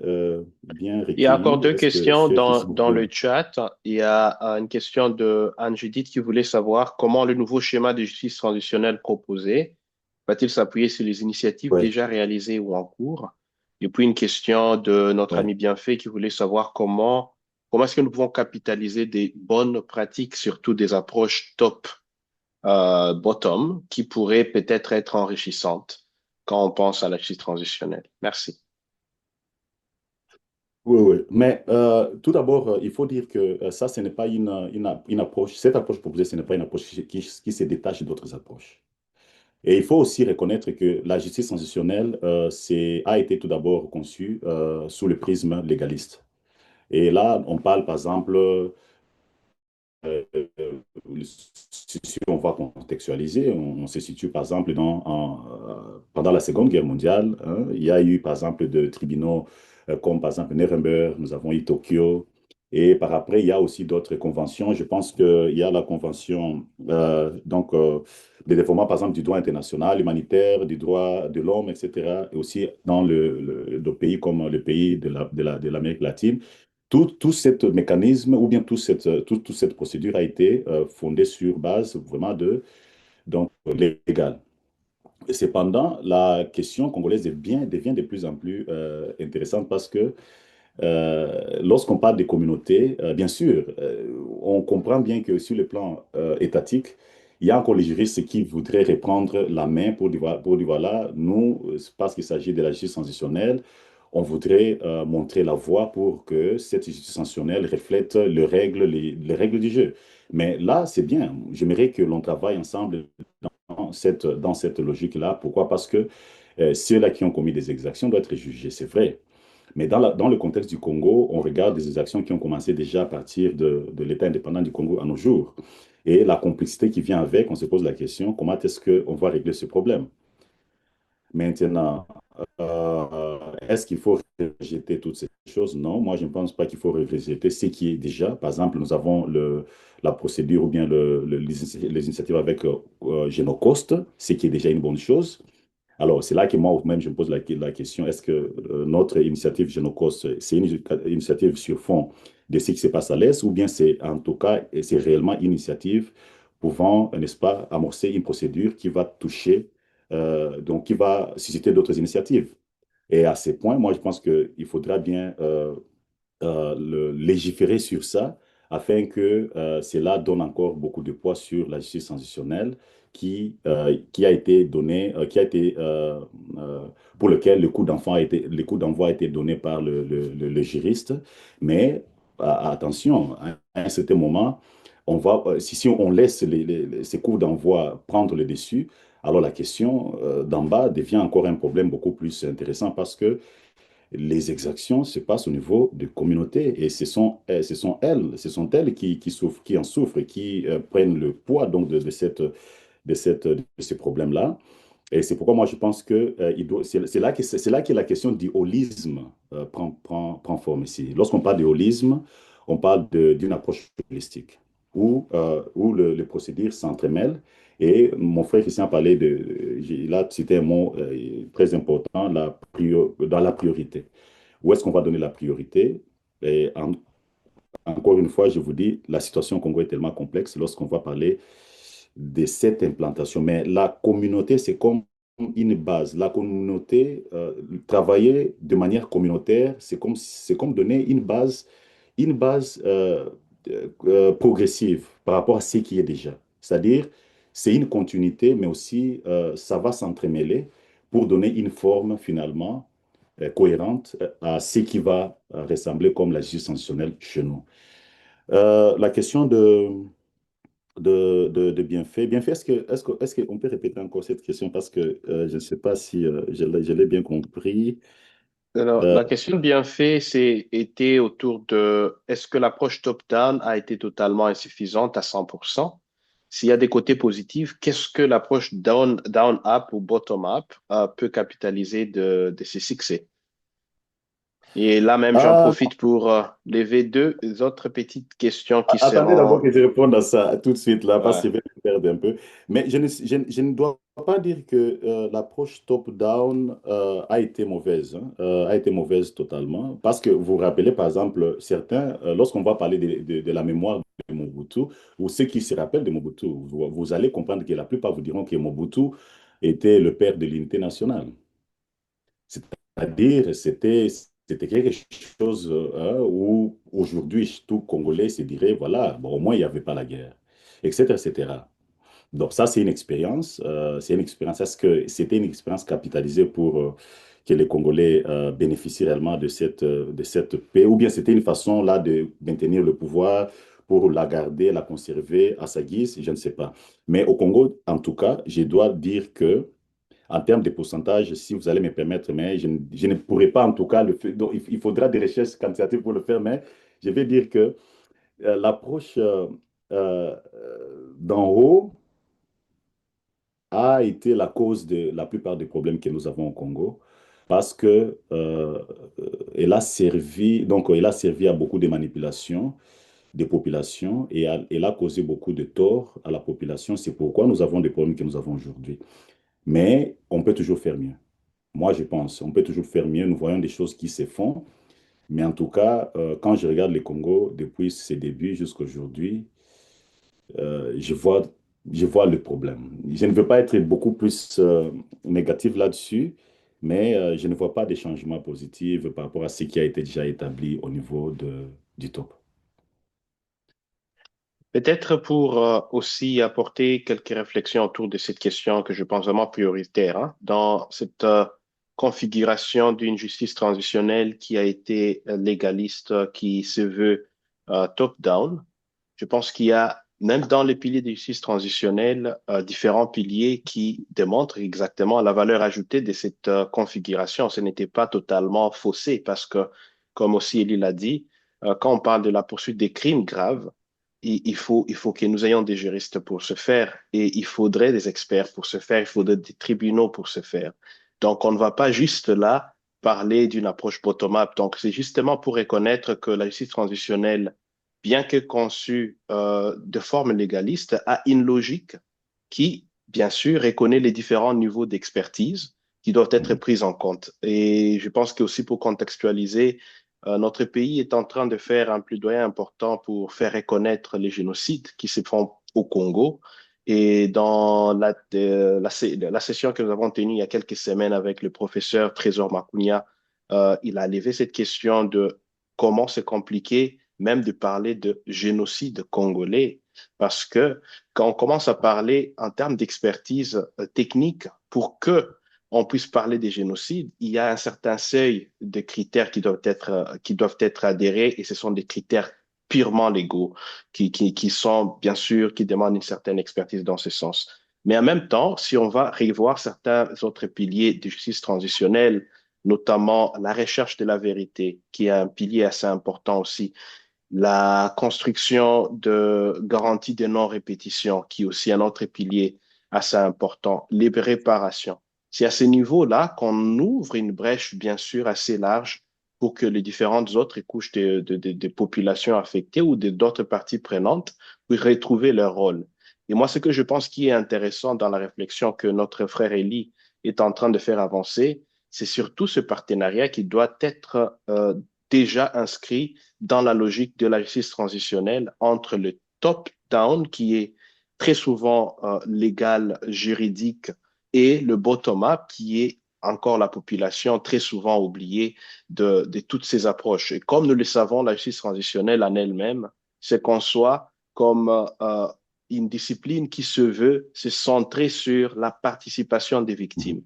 S3: Il y a encore
S2: recueillies.
S3: deux
S2: Est-ce que,
S3: questions
S2: cher Chris, vous
S3: dans
S2: pouvez...
S3: le chat. Il y a une question de Anne-Judith qui voulait savoir comment le nouveau schéma de justice transitionnelle proposé va-t-il s'appuyer sur les initiatives
S2: Oui,
S3: déjà réalisées ou en cours? Et puis une question de notre
S2: oui.
S3: ami Bienfait qui voulait savoir comment est-ce que nous pouvons capitaliser des bonnes pratiques, surtout des approches top bottom qui pourrait peut-être être enrichissante quand on pense à la justice transitionnelle. Merci.
S2: Oui, oui. Mais tout d'abord, il faut dire que ça, ce n'est pas une approche, cette approche proposée, ce n'est pas une approche qui se détache d'autres approches. Et il faut aussi reconnaître que la justice transitionnelle a été tout d'abord conçue sous le prisme légaliste. Et là, on parle par exemple euh, si on va contextualiser, on se situe par exemple pendant la Seconde Guerre mondiale. Hein, il y a eu par exemple des tribunaux comme par exemple Nuremberg, nous avons eu Tokyo. Et par après, il y a aussi d'autres conventions. Je pense qu'il y a la convention des développements, par exemple, du droit international, humanitaire, du droit de l'homme, etc. Et aussi dans le pays comme le pays de l'Amérique latine. Tout ce mécanisme ou bien toute cette procédure a été fondée sur base vraiment donc, légale. Et cependant, la question congolaise devient de plus en plus intéressante parce que lorsqu'on parle des communautés, bien sûr, on comprend bien que sur le plan étatique, il y a encore les juristes qui voudraient reprendre la main pour dire voilà, nous, parce qu'il s'agit de la justice transitionnelle, on voudrait montrer la voie pour que cette justice transitionnelle reflète les règles du jeu. Mais là, c'est bien. J'aimerais que l'on travaille ensemble dans cette logique-là. Pourquoi? Parce que ceux-là qui ont commis des exactions doivent être jugés, c'est vrai. Mais dans le contexte du Congo, on regarde des actions qui ont commencé déjà à partir de l'État indépendant du Congo à nos jours. Et la complexité qui vient avec, on se pose la question, comment est-ce qu'on va régler ce problème? Maintenant, est-ce qu'il faut rejeter toutes ces choses? Non, moi je ne pense pas qu'il faut rejeter ce qui est déjà. Par exemple, nous avons la procédure ou bien les initiatives avec Genocost, ce qui est déjà une bonne chose. Alors, c'est là que moi-même, je me pose la question, est-ce que notre initiative Génocos, c'est une initiative sur fond de ce qui se passe à l'Est, ou bien c'est en tout cas, c'est réellement une initiative pouvant, n'est-ce pas, amorcer une procédure qui va toucher, donc qui va susciter d'autres initiatives. Et à ces points, moi, je pense qu'il faudra bien légiférer sur ça afin que cela donne encore beaucoup de poids sur la justice transitionnelle qui a été donnée, pour lequel le coup d'envoi a été donné par le juriste. Mais attention, à un certain moment, si on laisse ces coups d'envoi prendre le dessus, alors la question d'en bas devient encore un problème beaucoup plus intéressant parce que les exactions se passent au niveau de communautés et ce sont elles qui souffrent, qui en souffrent, qui prennent le poids donc de ce problème-là. Et c'est pourquoi moi je pense que c'est là que la question du holisme prend forme ici. Lorsqu'on parle de holisme, on parle d'une approche holistique où les procédures s'entremêlent. Et mon frère Christian parlait il a cité un mot très important, dans la priorité. Où est-ce qu'on va donner la priorité? Et encore une fois, je vous dis, la situation au Congo est tellement complexe lorsqu'on va parler de cette implantation. Mais la communauté, c'est comme une base. La communauté, travailler de manière communautaire, c'est comme donner une base progressive par rapport à ce qui est déjà. C'est-à-dire, c'est une continuité, mais aussi ça va s'entremêler pour donner une forme finalement cohérente à ce qui va ressembler comme la justice institutionnelle chez nous. La question de bienfait. Bienfait, est-ce qu'on peut répéter encore cette question parce que je ne sais pas si je l'ai bien compris.
S3: Alors,
S2: Euh,
S3: la question de bienfait, était autour de est-ce que l'approche top-down a été totalement insuffisante à 100%? S'il y a des côtés positifs, qu'est-ce que l'approche down-up ou bottom-up peut capitaliser de ces succès? Et là même, j'en
S2: ah,
S3: profite pour lever deux autres petites questions qui
S2: Attendez d'abord
S3: seront...
S2: que je réponde à ça tout de suite là, parce
S3: Ouais.
S2: que je vais me perdre un peu. Mais je ne dois pas dire que l'approche top-down a été mauvaise, hein, a été mauvaise totalement. Parce que vous vous rappelez, par exemple, certains, lorsqu'on va parler de la mémoire de Mobutu, ou ceux qui se rappellent de Mobutu, vous allez comprendre que la plupart vous diront que Mobutu était le père de l'unité nationale. C'est-à-dire, c'était quelque chose hein, où aujourd'hui tout Congolais se dirait, voilà, bon, au moins il n'y avait pas la guerre, etc., etc. Donc ça, c'est une expérience. C'est une expérience. Est-ce que c'était une expérience capitalisée pour que les Congolais bénéficient réellement de cette paix, ou bien c'était une façon là de maintenir le pouvoir pour la garder, la conserver à sa guise, je ne sais pas. Mais au Congo, en tout cas, je dois dire que en termes de pourcentage, si vous allez me permettre, mais je ne pourrai pas en tout cas le faire. Donc, il faudra des recherches quantitatives pour le faire, mais je vais dire que l'approche d'en haut a été la cause de la plupart des problèmes que nous avons au Congo parce que elle a servi à beaucoup de manipulations des populations et elle a causé beaucoup de tort à la population. C'est pourquoi nous avons des problèmes que nous avons aujourd'hui. Mais on peut toujours faire mieux. Moi, je pense, on peut toujours faire mieux. Nous voyons des choses qui se font. Mais en tout cas, quand je regarde le Congo depuis ses débuts jusqu'à aujourd'hui, euh, je vois, je vois le problème. Je ne veux pas être beaucoup plus négatif là-dessus, mais je ne vois pas de changements positifs par rapport à ce qui a été déjà établi au niveau du top.
S3: Peut-être pour aussi apporter quelques réflexions autour de cette question que je pense vraiment prioritaire, hein, dans cette configuration d'une justice transitionnelle qui a été légaliste, qui se veut top-down. Je pense qu'il y a, même dans les piliers de justice transitionnelle, différents piliers qui démontrent exactement la valeur ajoutée de cette configuration. Ce n'était pas totalement faussé parce que, comme aussi Elie l'a dit, quand on parle de la poursuite des crimes graves, il faut que nous ayons des juristes pour ce faire et il faudrait des experts pour ce faire, il faudrait des tribunaux pour ce faire. Donc, on ne va pas juste là parler d'une approche bottom-up. Donc, c'est justement pour reconnaître que la justice transitionnelle, bien que conçue de forme légaliste, a une logique qui, bien sûr, reconnaît les différents niveaux d'expertise qui doivent être
S2: Mhm.
S3: pris en compte. Et je pense qu'aussi pour contextualiser, notre pays est en train de faire un plaidoyer important pour faire reconnaître les génocides qui se font au Congo. Et dans la session que nous avons tenue il y a quelques semaines avec le professeur Trésor Makunia, il a levé cette question de comment c'est compliqué même de parler de génocide congolais, parce que quand on commence à parler en termes d'expertise technique, pour que on puisse parler des génocides, il y a un certain seuil de critères qui doivent être adhérés et ce sont des critères purement légaux qui sont, bien sûr, qui demandent une certaine expertise dans ce sens. Mais en même temps, si on va revoir certains autres piliers de justice transitionnelle, notamment la recherche de la vérité, qui est un pilier assez important aussi, la construction de garanties de non-répétition, qui est aussi un autre pilier assez important, les réparations. C'est à ce niveau-là qu'on ouvre une brèche, bien sûr, assez large pour que les différentes autres couches de populations affectées ou d'autres parties prenantes puissent retrouver leur rôle. Et moi, ce que je pense qui est intéressant dans la réflexion que notre frère Elie est en train de faire avancer, c'est surtout ce partenariat qui doit être déjà inscrit dans la logique de la justice transitionnelle entre le top-down, qui est très souvent légal, juridique, et le bottom-up, qui est encore la population très souvent oubliée de toutes ces approches. Et comme nous le savons, la justice transitionnelle en elle-même se conçoit comme une discipline qui se veut se centrer sur la participation des
S2: Mhm.
S3: victimes.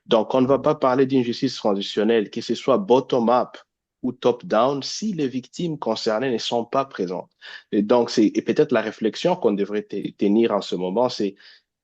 S3: Donc, on ne va pas parler d'une justice transitionnelle, que ce soit bottom-up ou top-down, si les victimes concernées ne sont pas présentes. Et donc, et peut-être la réflexion qu'on devrait tenir en ce moment, c'est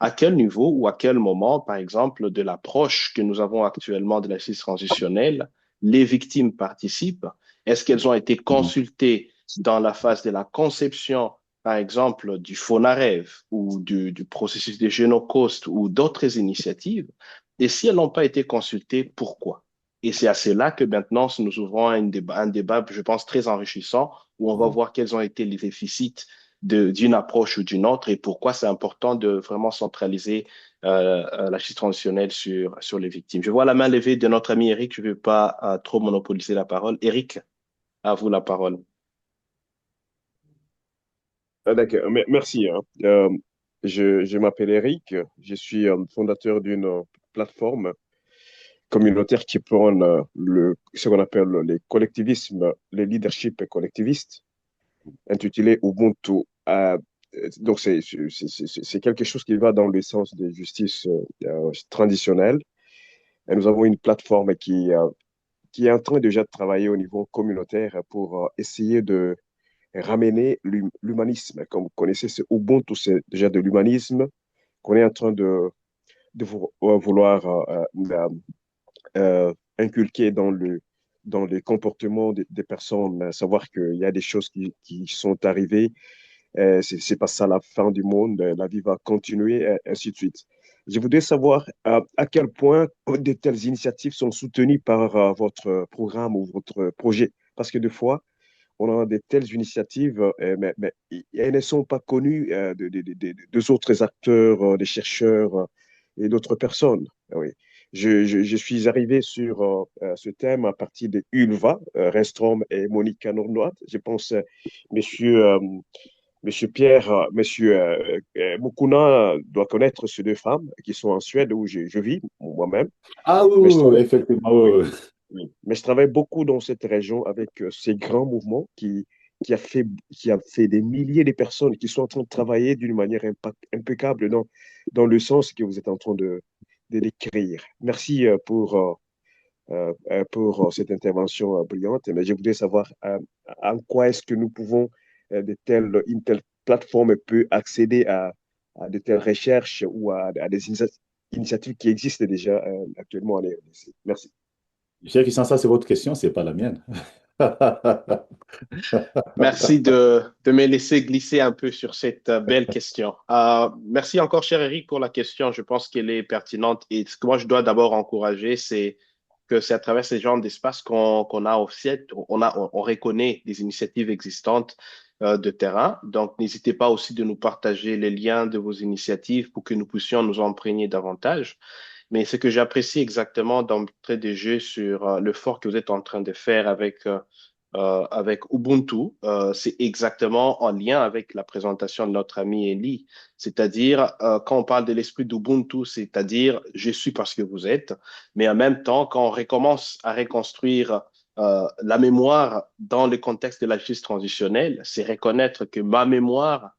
S3: à quel niveau ou à quel moment, par exemple, de l'approche que nous avons actuellement de la justice transitionnelle, les victimes participent? Est-ce qu'elles ont été
S2: Mhm.
S3: consultées dans la phase de la conception, par exemple, du FONAREV ou du processus de Génocost ou d'autres initiatives? Et si elles n'ont pas été consultées, pourquoi? Et c'est à cela que maintenant nous ouvrons un débat, je pense, très enrichissant, où on va
S2: Mhm.
S3: voir quels ont été les déficits d'une approche ou d'une autre et pourquoi c'est important de vraiment centraliser la justice transitionnelle sur les victimes. Je vois la main levée de notre ami Eric, je ne veux pas trop monopoliser la parole. Eric, à vous la parole.
S5: Ah, d'accord, merci, hein. Je m'appelle Eric, je suis fondateur d'une plateforme communautaire qui prône ce qu'on appelle les collectivismes, les leaderships collectivistes, intitulé Ubuntu. donc, c'est quelque chose qui va dans le sens des justices traditionnelles. Et nous avons une plateforme qui est en train déjà de travailler au niveau communautaire pour essayer de ramener l'humanisme. Comme vous connaissez, c'est Ubuntu, c'est déjà de l'humanisme qu'on est en train de vouloir inculquer dans le comportement des personnes, savoir qu'il y a des choses qui sont arrivées, c'est pas ça la fin du monde, la vie va continuer, et ainsi de suite. Je voudrais savoir à quel point de telles initiatives sont soutenues par votre programme ou votre projet, parce que des fois, on a de telles initiatives, mais elles ne sont pas connues des autres acteurs, des chercheurs et d'autres personnes. Oui. Je suis arrivé sur ce thème à partir de Ylva Renstrom et Monica Nournoat. Je pense, monsieur, euh, monsieur Pierre, monsieur Mukuna doit connaître ces deux femmes qui sont en Suède où je vis moi-même.
S2: Ah oui,
S5: Mais je
S2: oui, oui,
S5: travaille,
S2: effectivement,
S5: oui,
S2: oui, oui.
S5: oui. Mais je travaille beaucoup dans cette région avec ces grands mouvements qui a fait, qui a fait des milliers de personnes qui sont en train de travailler d'une manière impeccable dans le sens que vous êtes en train de décrire. Merci pour cette intervention brillante. Mais je voudrais savoir en quoi est-ce que nous pouvons, une telle plateforme peut accéder à de telles recherches ou à des initiatives qui existent déjà actuellement en RDC. Merci.
S2: Cher Christian, ça c'est votre question, c'est pas la mienne.
S3: Merci de me laisser glisser un peu sur cette belle question. Merci encore, cher Eric, pour la question. Je pense qu'elle est pertinente. Et ce que moi, je dois d'abord encourager, c'est que c'est à travers ces genres d'espaces qu'on a aussi, on reconnaît des initiatives existantes de terrain. Donc, n'hésitez pas aussi de nous partager les liens de vos initiatives pour que nous puissions nous en imprégner davantage. Mais ce que j'apprécie exactement d'entrée de jeu sur l'effort que vous êtes en train de faire avec Ubuntu, c'est exactement en lien avec la présentation de notre ami Eli. C'est-à-dire, quand on parle de l'esprit d'Ubuntu, c'est-à-dire je suis parce que vous êtes, mais en même temps, quand on recommence à reconstruire la mémoire dans le contexte de la justice transitionnelle, c'est reconnaître que ma mémoire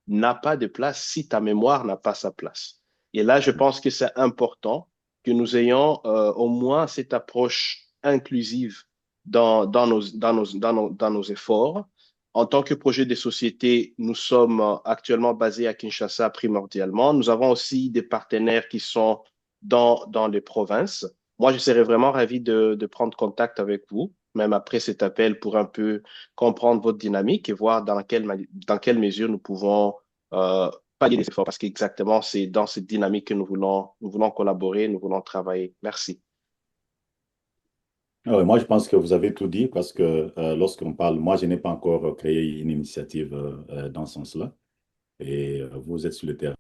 S3: n'a pas de place si ta mémoire n'a pas sa place. Et là, je pense que c'est important que nous ayons au moins cette approche inclusive dans nos efforts. En tant que projet de société, nous sommes actuellement basés à Kinshasa primordialement. Nous avons aussi des partenaires qui sont dans les provinces. Moi, je serais vraiment ravi de prendre contact avec vous, même après cet appel, pour un peu comprendre votre dynamique et voir dans quelle mesure nous pouvons euh, pallier les efforts, parce qu'exactement, c'est dans cette dynamique que nous voulons collaborer, nous voulons travailler. Merci.
S2: Ah ouais, moi, je pense que vous avez tout dit parce que lorsqu'on parle, moi, je n'ai pas encore créé une initiative dans ce sens-là. Et vous êtes sur le terrain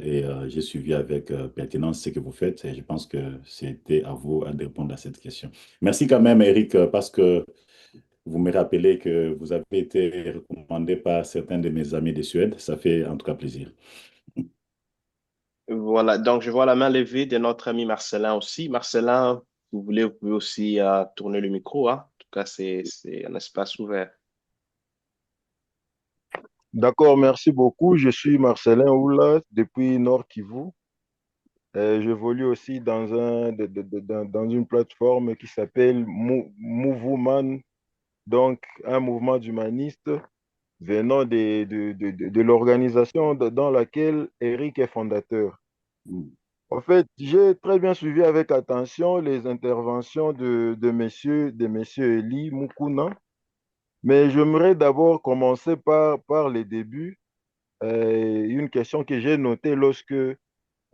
S2: et j'ai suivi avec pertinence ce que vous faites et je pense que c'était à vous de répondre à cette question. Merci quand même, Eric, parce que vous me rappelez que vous avez été recommandé par certains de mes amis de Suède. Ça fait en tout cas plaisir.
S3: Voilà, donc je vois la main levée de notre ami Marcelin aussi. Marcelin, vous pouvez aussi tourner le micro, hein. En tout cas, c'est un espace ouvert.
S6: D'accord, merci beaucoup. Je suis Marcelin Oula depuis Nord Kivu. J'évolue aussi dans une plateforme qui s'appelle Mouvement, donc un mouvement d'humanistes venant de l'organisation dans laquelle Eric est fondateur.
S2: Mm.
S6: En fait, j'ai très bien suivi avec attention les interventions de messieurs Eli Mukuna, mais j'aimerais d'abord commencer par les débuts. Une question que j'ai notée lorsque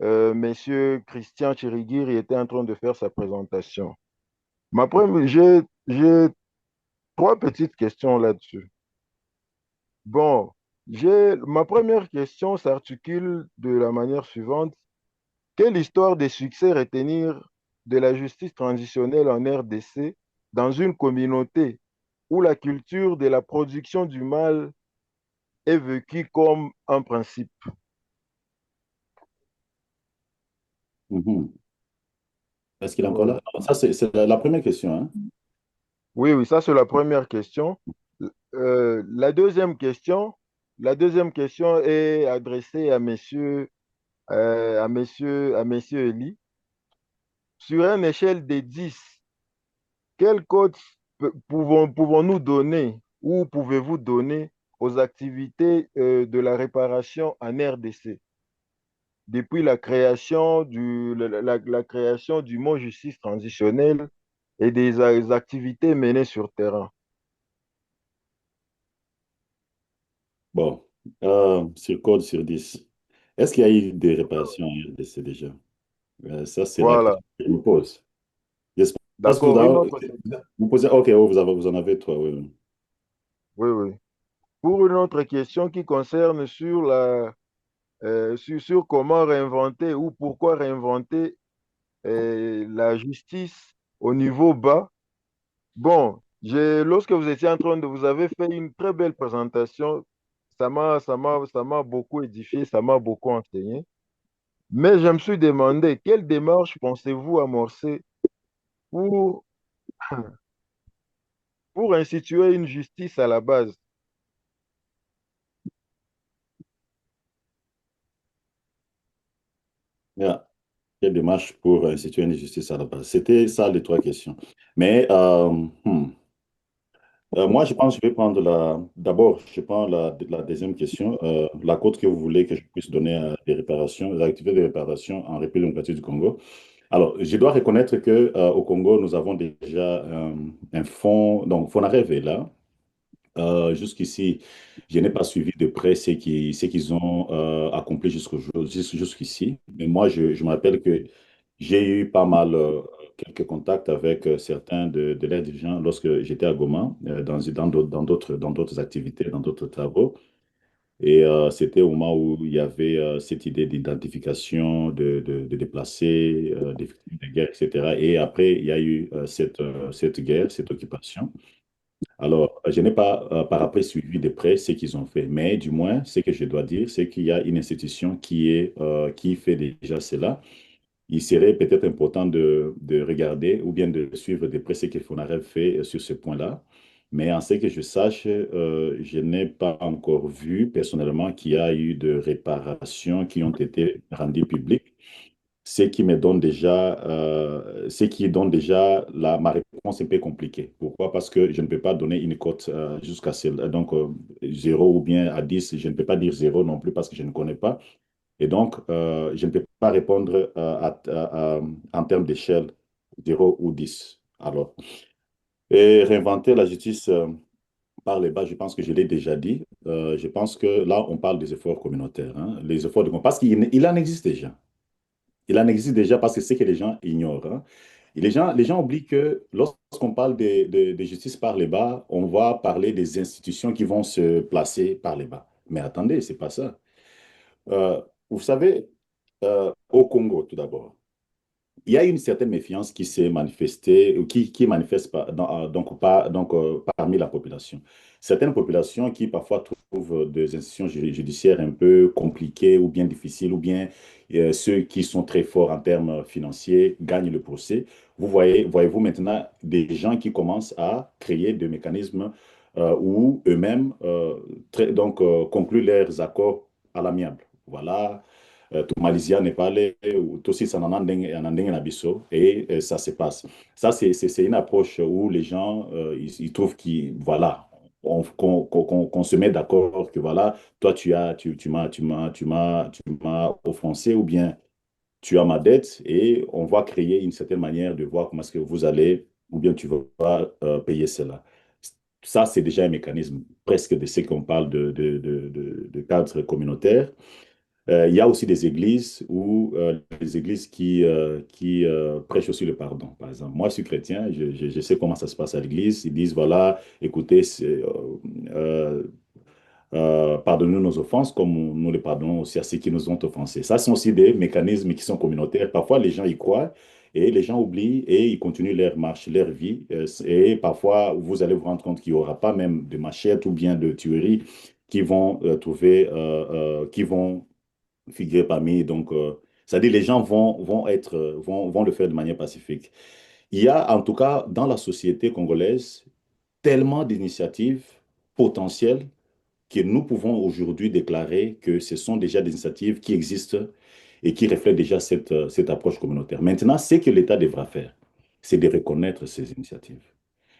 S6: Monsieur Christian Chiriguiri était en train de faire sa présentation. J'ai trois petites questions là-dessus. Bon, ma première question s'articule de la manière suivante. Quelle histoire de succès retenir de la justice transitionnelle en RDC dans une communauté où la culture de la production du mal est vécue comme un principe?
S2: Mhm. Est-ce qu'il est encore
S6: Oui,
S2: là? Alors, ça, c'est la première question, hein.
S6: oui, ça c'est la première question. La deuxième question, la deuxième question est adressée à messieurs Eli. Sur une échelle de 10, quelle cote pouvons-nous donner ou pouvez-vous donner aux activités de la réparation en RDC depuis la création du mot justice transitionnelle et des activités menées sur terrain?
S2: Bon, sur code sur 10, est-ce qu'il y a eu des réparations en RDC déjà? Ça, c'est la
S6: Voilà,
S2: question que je me pose. J'espère que
S6: d'accord. Une autre question.
S2: vous posez. Ok, oh, vous en avez trois, oui. Oui.
S6: Oui, oui. Pour une autre question qui concerne sur comment réinventer ou pourquoi réinventer la justice au niveau bas. Bon, lorsque vous étiez en train de, vous avez fait une très belle présentation. Ça m'a beaucoup édifié, ça m'a beaucoup enseigné. Mais je me suis demandé, quelle démarche pensez-vous amorcer pour, pour instituer une justice à la base?
S2: Yeah. Quelle démarche pour instituer une justice à la base? C'était ça les trois questions. Mais moi, je pense que je vais prendre D'abord, je prends la deuxième question. La cote que vous voulez que je puisse donner à des réparations, des activités de réparation en République démocratique du Congo. Alors, je dois reconnaître que au Congo, nous avons déjà un fonds. Donc, Fonarève est là. Jusqu'ici, je n'ai pas suivi de près ce qu'ils ont accompli jusqu'ici. Mais moi, je me rappelle que j'ai eu pas mal, quelques contacts avec certains de leurs dirigeants lorsque j'étais à Goma, dans d'autres activités, dans d'autres travaux. Et c'était au moment où il y avait cette idée d'identification de déplacés, des victimes de guerre, etc. Et après, il y a eu cette guerre, cette occupation. Alors, je n'ai pas par après suivi de près ce qu'ils ont fait, mais du moins, ce que je dois dire, c'est qu'il y a une institution qui fait déjà cela. Il serait peut-être important de regarder ou bien de suivre de près ce que Fonarev fait sur ce point-là. Mais en ce que je sache, je n'ai pas encore vu personnellement qu'il y a eu de réparations qui ont été rendues publiques. Ce qui donne déjà ma réponse un peu compliquée. Pourquoi? Parce que je ne peux pas donner une cote jusqu'à celle, donc 0 ou bien à 10. Je ne peux pas dire 0 non plus parce que je ne connais pas. Et donc, je ne peux pas répondre en termes d'échelle 0 ou 10. Alors, et réinventer la justice par les bas, je pense que je l'ai déjà dit. Je pense que là, on parle des efforts communautaires, hein, les efforts parce qu'il en existe déjà. Il en existe déjà parce que c'est ce que les gens ignorent. Hein. Et les gens oublient que lorsqu'on parle de justice par les bas, on va parler des institutions qui vont se placer par les bas. Mais attendez, c'est pas ça. Euh, vous savez, au Congo, tout d'abord, il y a une certaine méfiance qui s'est manifestée, ou qui manifeste parmi la population. Certaines populations qui parfois trouvent des institutions judiciaires un peu compliquées ou bien difficiles, ou bien ceux qui sont très forts en termes financiers gagnent le procès. Voyez-vous maintenant des gens qui commencent à créer des mécanismes où eux-mêmes concluent leurs accords à l'amiable. Voilà, to Malaysia n'est pas allé, ou aussi ça n'en et ça se passe. Ça, c'est une approche où les gens, ils trouvent voilà, qu'on se met d'accord que voilà, toi, tu m'as offensé ou bien tu as ma dette et on va créer une certaine manière de voir comment est-ce que vous allez ou bien tu vas payer cela. Ça, c'est déjà un mécanisme presque de ce qu'on parle de cadre communautaire. Il y a aussi des églises des églises qui prêchent aussi le pardon. Par exemple, moi, je suis chrétien, je sais comment ça se passe à l'église. Ils disent, voilà, écoutez, euh, pardonnez-nous nos offenses comme nous les pardonnons aussi à ceux qui nous ont offensés. Ça, sont aussi des mécanismes qui sont communautaires. Parfois, les gens y croient et les gens oublient et ils continuent leur marche, leur vie. Et parfois, vous allez vous rendre compte qu'il n'y aura pas même de machettes ou bien de tueries qui vont qui vont figurer parmi. Donc, c'est-à-dire les gens vont le faire de manière pacifique. Il y a en tout cas dans la société congolaise tellement d'initiatives potentielles que nous pouvons aujourd'hui déclarer que ce sont déjà des initiatives qui existent et qui reflètent déjà cette approche communautaire. Maintenant, ce que l'État devra faire, c'est de reconnaître ces initiatives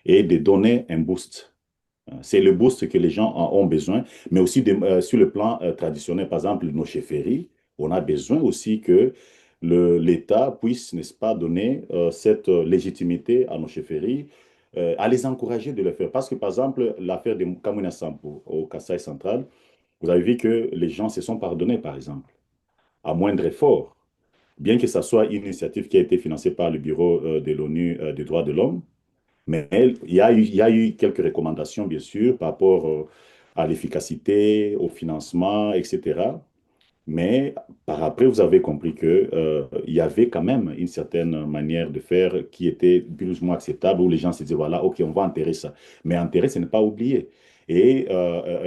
S2: et de donner un boost. C'est le boost que les gens en ont besoin, mais aussi sur le plan traditionnel, par exemple, nos chefferies, on a besoin aussi que l'État puisse, n'est-ce pas, donner cette légitimité à nos chefferies, à les encourager de le faire. Parce que, par exemple, l'affaire de Kamuna Sampo au Kasaï central, vous avez vu que les gens se sont pardonnés, par exemple, à moindre effort, bien que ce soit une initiative qui a été financée par le Bureau de l'ONU des droits de l'homme. Mais il y a eu quelques recommandations, bien sûr, par rapport à l'efficacité, au financement, etc. Mais par après, vous avez compris que, il y avait quand même une certaine manière de faire qui était plus ou moins acceptable, où les gens se disaient, voilà, OK, on va enterrer ça. Mais enterrer, ce n'est pas oublier. Et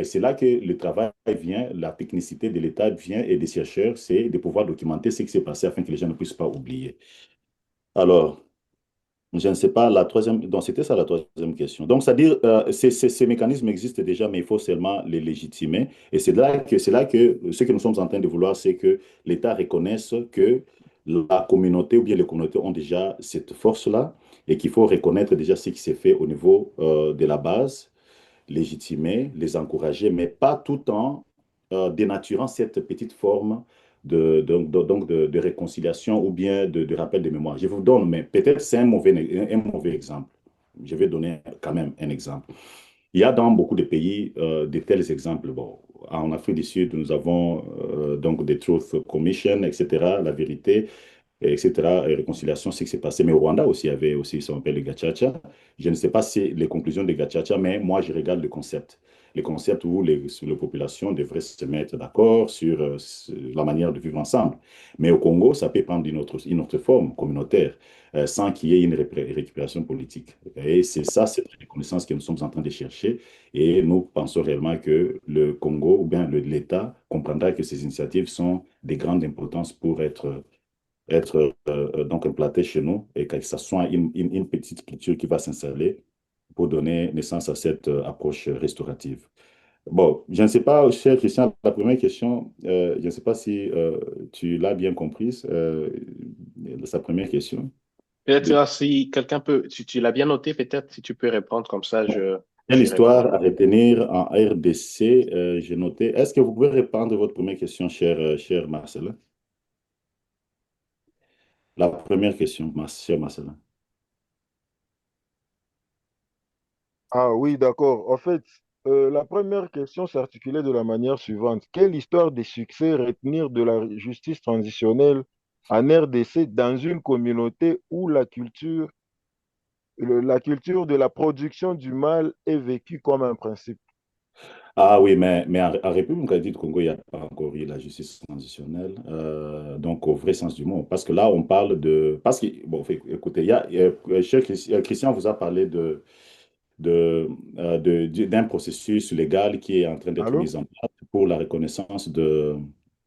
S2: c'est là que le travail vient, la technicité de l'État vient et des chercheurs, c'est de pouvoir documenter ce qui s'est passé afin que les gens ne puissent pas oublier. Alors, je ne sais pas, la troisième, donc c'était ça la troisième question. Donc, c'est-à-dire, ces mécanismes existent déjà, mais il faut seulement les légitimer. Et c'est là que ce que nous sommes en train de vouloir, c'est que l'État reconnaisse que la communauté ou bien les communautés ont déjà cette force-là et qu'il faut reconnaître déjà ce qui s'est fait au niveau de la base, légitimer, les encourager, mais pas tout en dénaturant cette petite forme de réconciliation ou bien de rappel de mémoire. Je vous donne, mais peut-être c'est un mauvais exemple. Je vais donner quand même un exemple. Il y a dans beaucoup de pays de tels exemples. Bon, en Afrique du Sud, nous avons donc des Truth Commission, etc., la vérité, etc., et réconciliation, c'est ce qui s'est passé. Mais au Rwanda aussi, il y avait aussi, ça s'appelle le Gachacha. Je ne sais pas si les conclusions de Gachacha, mais moi, je regarde le concept. Le concept où les populations devraient se mettre d'accord sur la manière de vivre ensemble. Mais au Congo, ça peut prendre une autre forme communautaire, sans qu'il y ait une récupération politique. Et c'est ça, cette reconnaissance que nous sommes en train de chercher. Et nous pensons réellement que le Congo, ou bien l'État, comprendra que ces initiatives sont de grande importance pour être donc implanté chez nous et que ce soit une petite culture qui va s'installer pour donner naissance à cette approche restaurative. Bon, je ne sais pas, cher Christian, la première question, je ne sais pas si tu l'as bien comprise, sa première question.
S3: Peut-être
S2: De
S3: si quelqu'un peut, si tu l'as bien noté, peut-être si tu peux répondre comme ça,
S2: quelle
S3: j'y
S2: histoire à
S3: répondrai.
S2: retenir en RDC, j'ai noté. Est-ce que vous pouvez répondre votre première question, cher Marcel? La première question, cher Marcel.
S6: Ah oui, d'accord. En fait, la première question s'articulait de la manière suivante. Quelle histoire de succès retenir de la justice transitionnelle en RDC dans une communauté où la culture de la production du mal est vécue comme un principe?
S2: Ah oui, mais en République du Congo, il n'y a pas encore eu la justice transitionnelle, donc au vrai sens du mot. Parce que là, on parle de... Parce que, bon, écoutez, cher Christian vous a parlé d'un processus légal qui est en train d'être
S6: Allô?
S2: mis en place pour la reconnaissance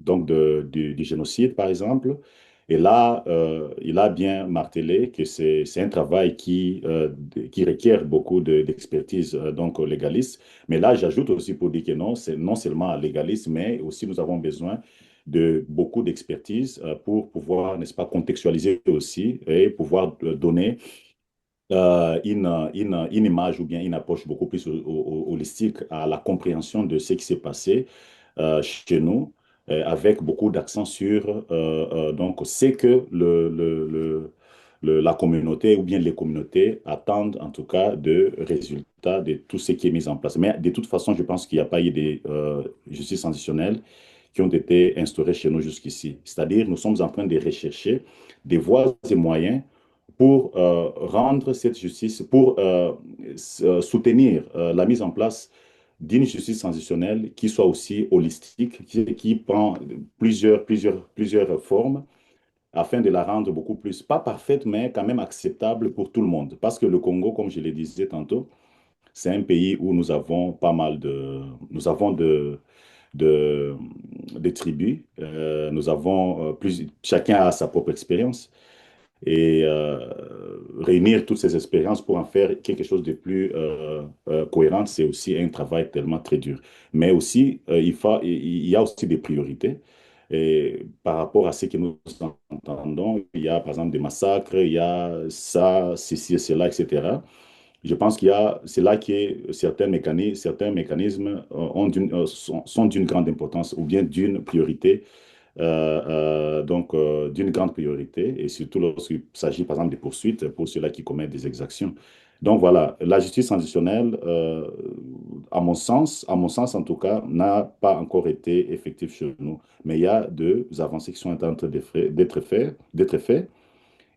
S2: donc du génocide, par exemple. Et là, il a bien martelé que c'est un travail qui requiert beaucoup d'expertise donc légaliste. Mais là, j'ajoute aussi pour dire que non, c'est non seulement légaliste, mais aussi nous avons besoin de beaucoup d'expertise pour pouvoir, n'est-ce pas, contextualiser aussi et pouvoir donner une image ou bien une approche beaucoup plus holistique à la compréhension de ce qui s'est passé chez nous, avec beaucoup d'accent sur donc ce que la communauté ou bien les communautés attendent en tout cas de résultats de tout ce qui est mis en place. Mais de toute façon, je pense qu'il n'y a pas eu de justice transitionnelle qui ont été instaurées chez nous jusqu'ici. C'est-à-dire, nous sommes en train de rechercher des voies et moyens pour rendre cette justice, pour soutenir la mise en place d'une justice transitionnelle qui soit aussi holistique, qui prend plusieurs formes, afin de la rendre beaucoup plus, pas parfaite, mais quand même acceptable pour tout le monde. Parce que le Congo, comme je le disais tantôt, c'est un pays où nous avons pas mal nous avons de, de tribus, nous avons chacun a sa propre expérience. et réunir toutes ces expériences pour en faire quelque chose de plus cohérent, c'est aussi un travail tellement très dur. Mais aussi, il y a aussi des priorités. Et par rapport à ce que nous entendons, il y a par exemple des massacres, il y a ça, ceci et cela, etc. Je pense c'est là que certains mécanismes sont d'une grande importance ou bien d'une priorité d'une grande priorité, et surtout lorsqu'il s'agit, par exemple, des poursuites pour ceux-là qui commettent des exactions. Donc voilà, la justice transitionnelle, à mon sens en tout cas, n'a pas encore été effective chez nous. Mais il y a deux avancées qui sont en train d'être faites,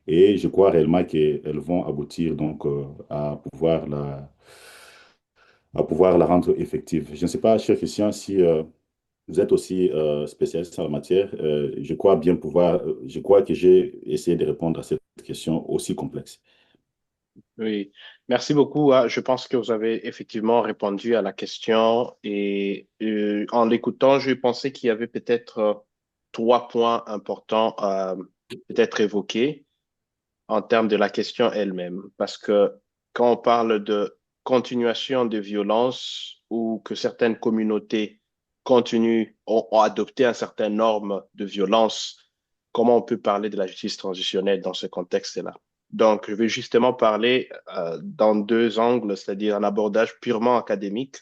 S2: et je crois réellement qu'elles vont aboutir donc à pouvoir la rendre effective. Je ne sais pas, cher Christian, si vous êtes aussi spécialiste en la matière. Je crois que j'ai essayé de répondre à cette question aussi complexe.
S3: Oui, merci beaucoup, hein. Je pense que vous avez effectivement répondu à la question et en l'écoutant, je pensais qu'il y avait peut-être trois points importants à peut-être évoquer en termes de la question elle-même. Parce que quand on parle de continuation de violence ou que certaines communautés ont adopté un certain norme de violence, comment on peut parler de la justice transitionnelle dans ce contexte-là? Donc, je vais justement parler dans deux angles, c'est-à-dire un abordage purement académique,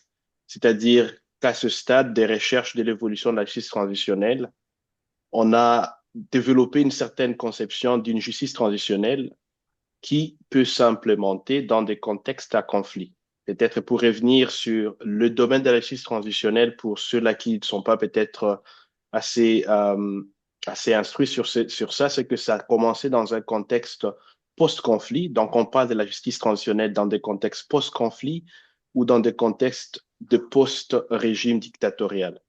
S3: c'est-à-dire qu'à ce stade des recherches de l'évolution de la justice transitionnelle, on a développé une certaine conception d'une justice transitionnelle qui peut s'implémenter dans des contextes à conflit. Peut-être pour revenir sur le domaine de la justice transitionnelle pour ceux-là qui ne sont pas peut-être assez, assez instruits sur ça, c'est que ça a commencé dans un contexte post-conflit. Donc, on parle de la justice transitionnelle dans des contextes post-conflit ou dans des contextes de post-régime dictatorial.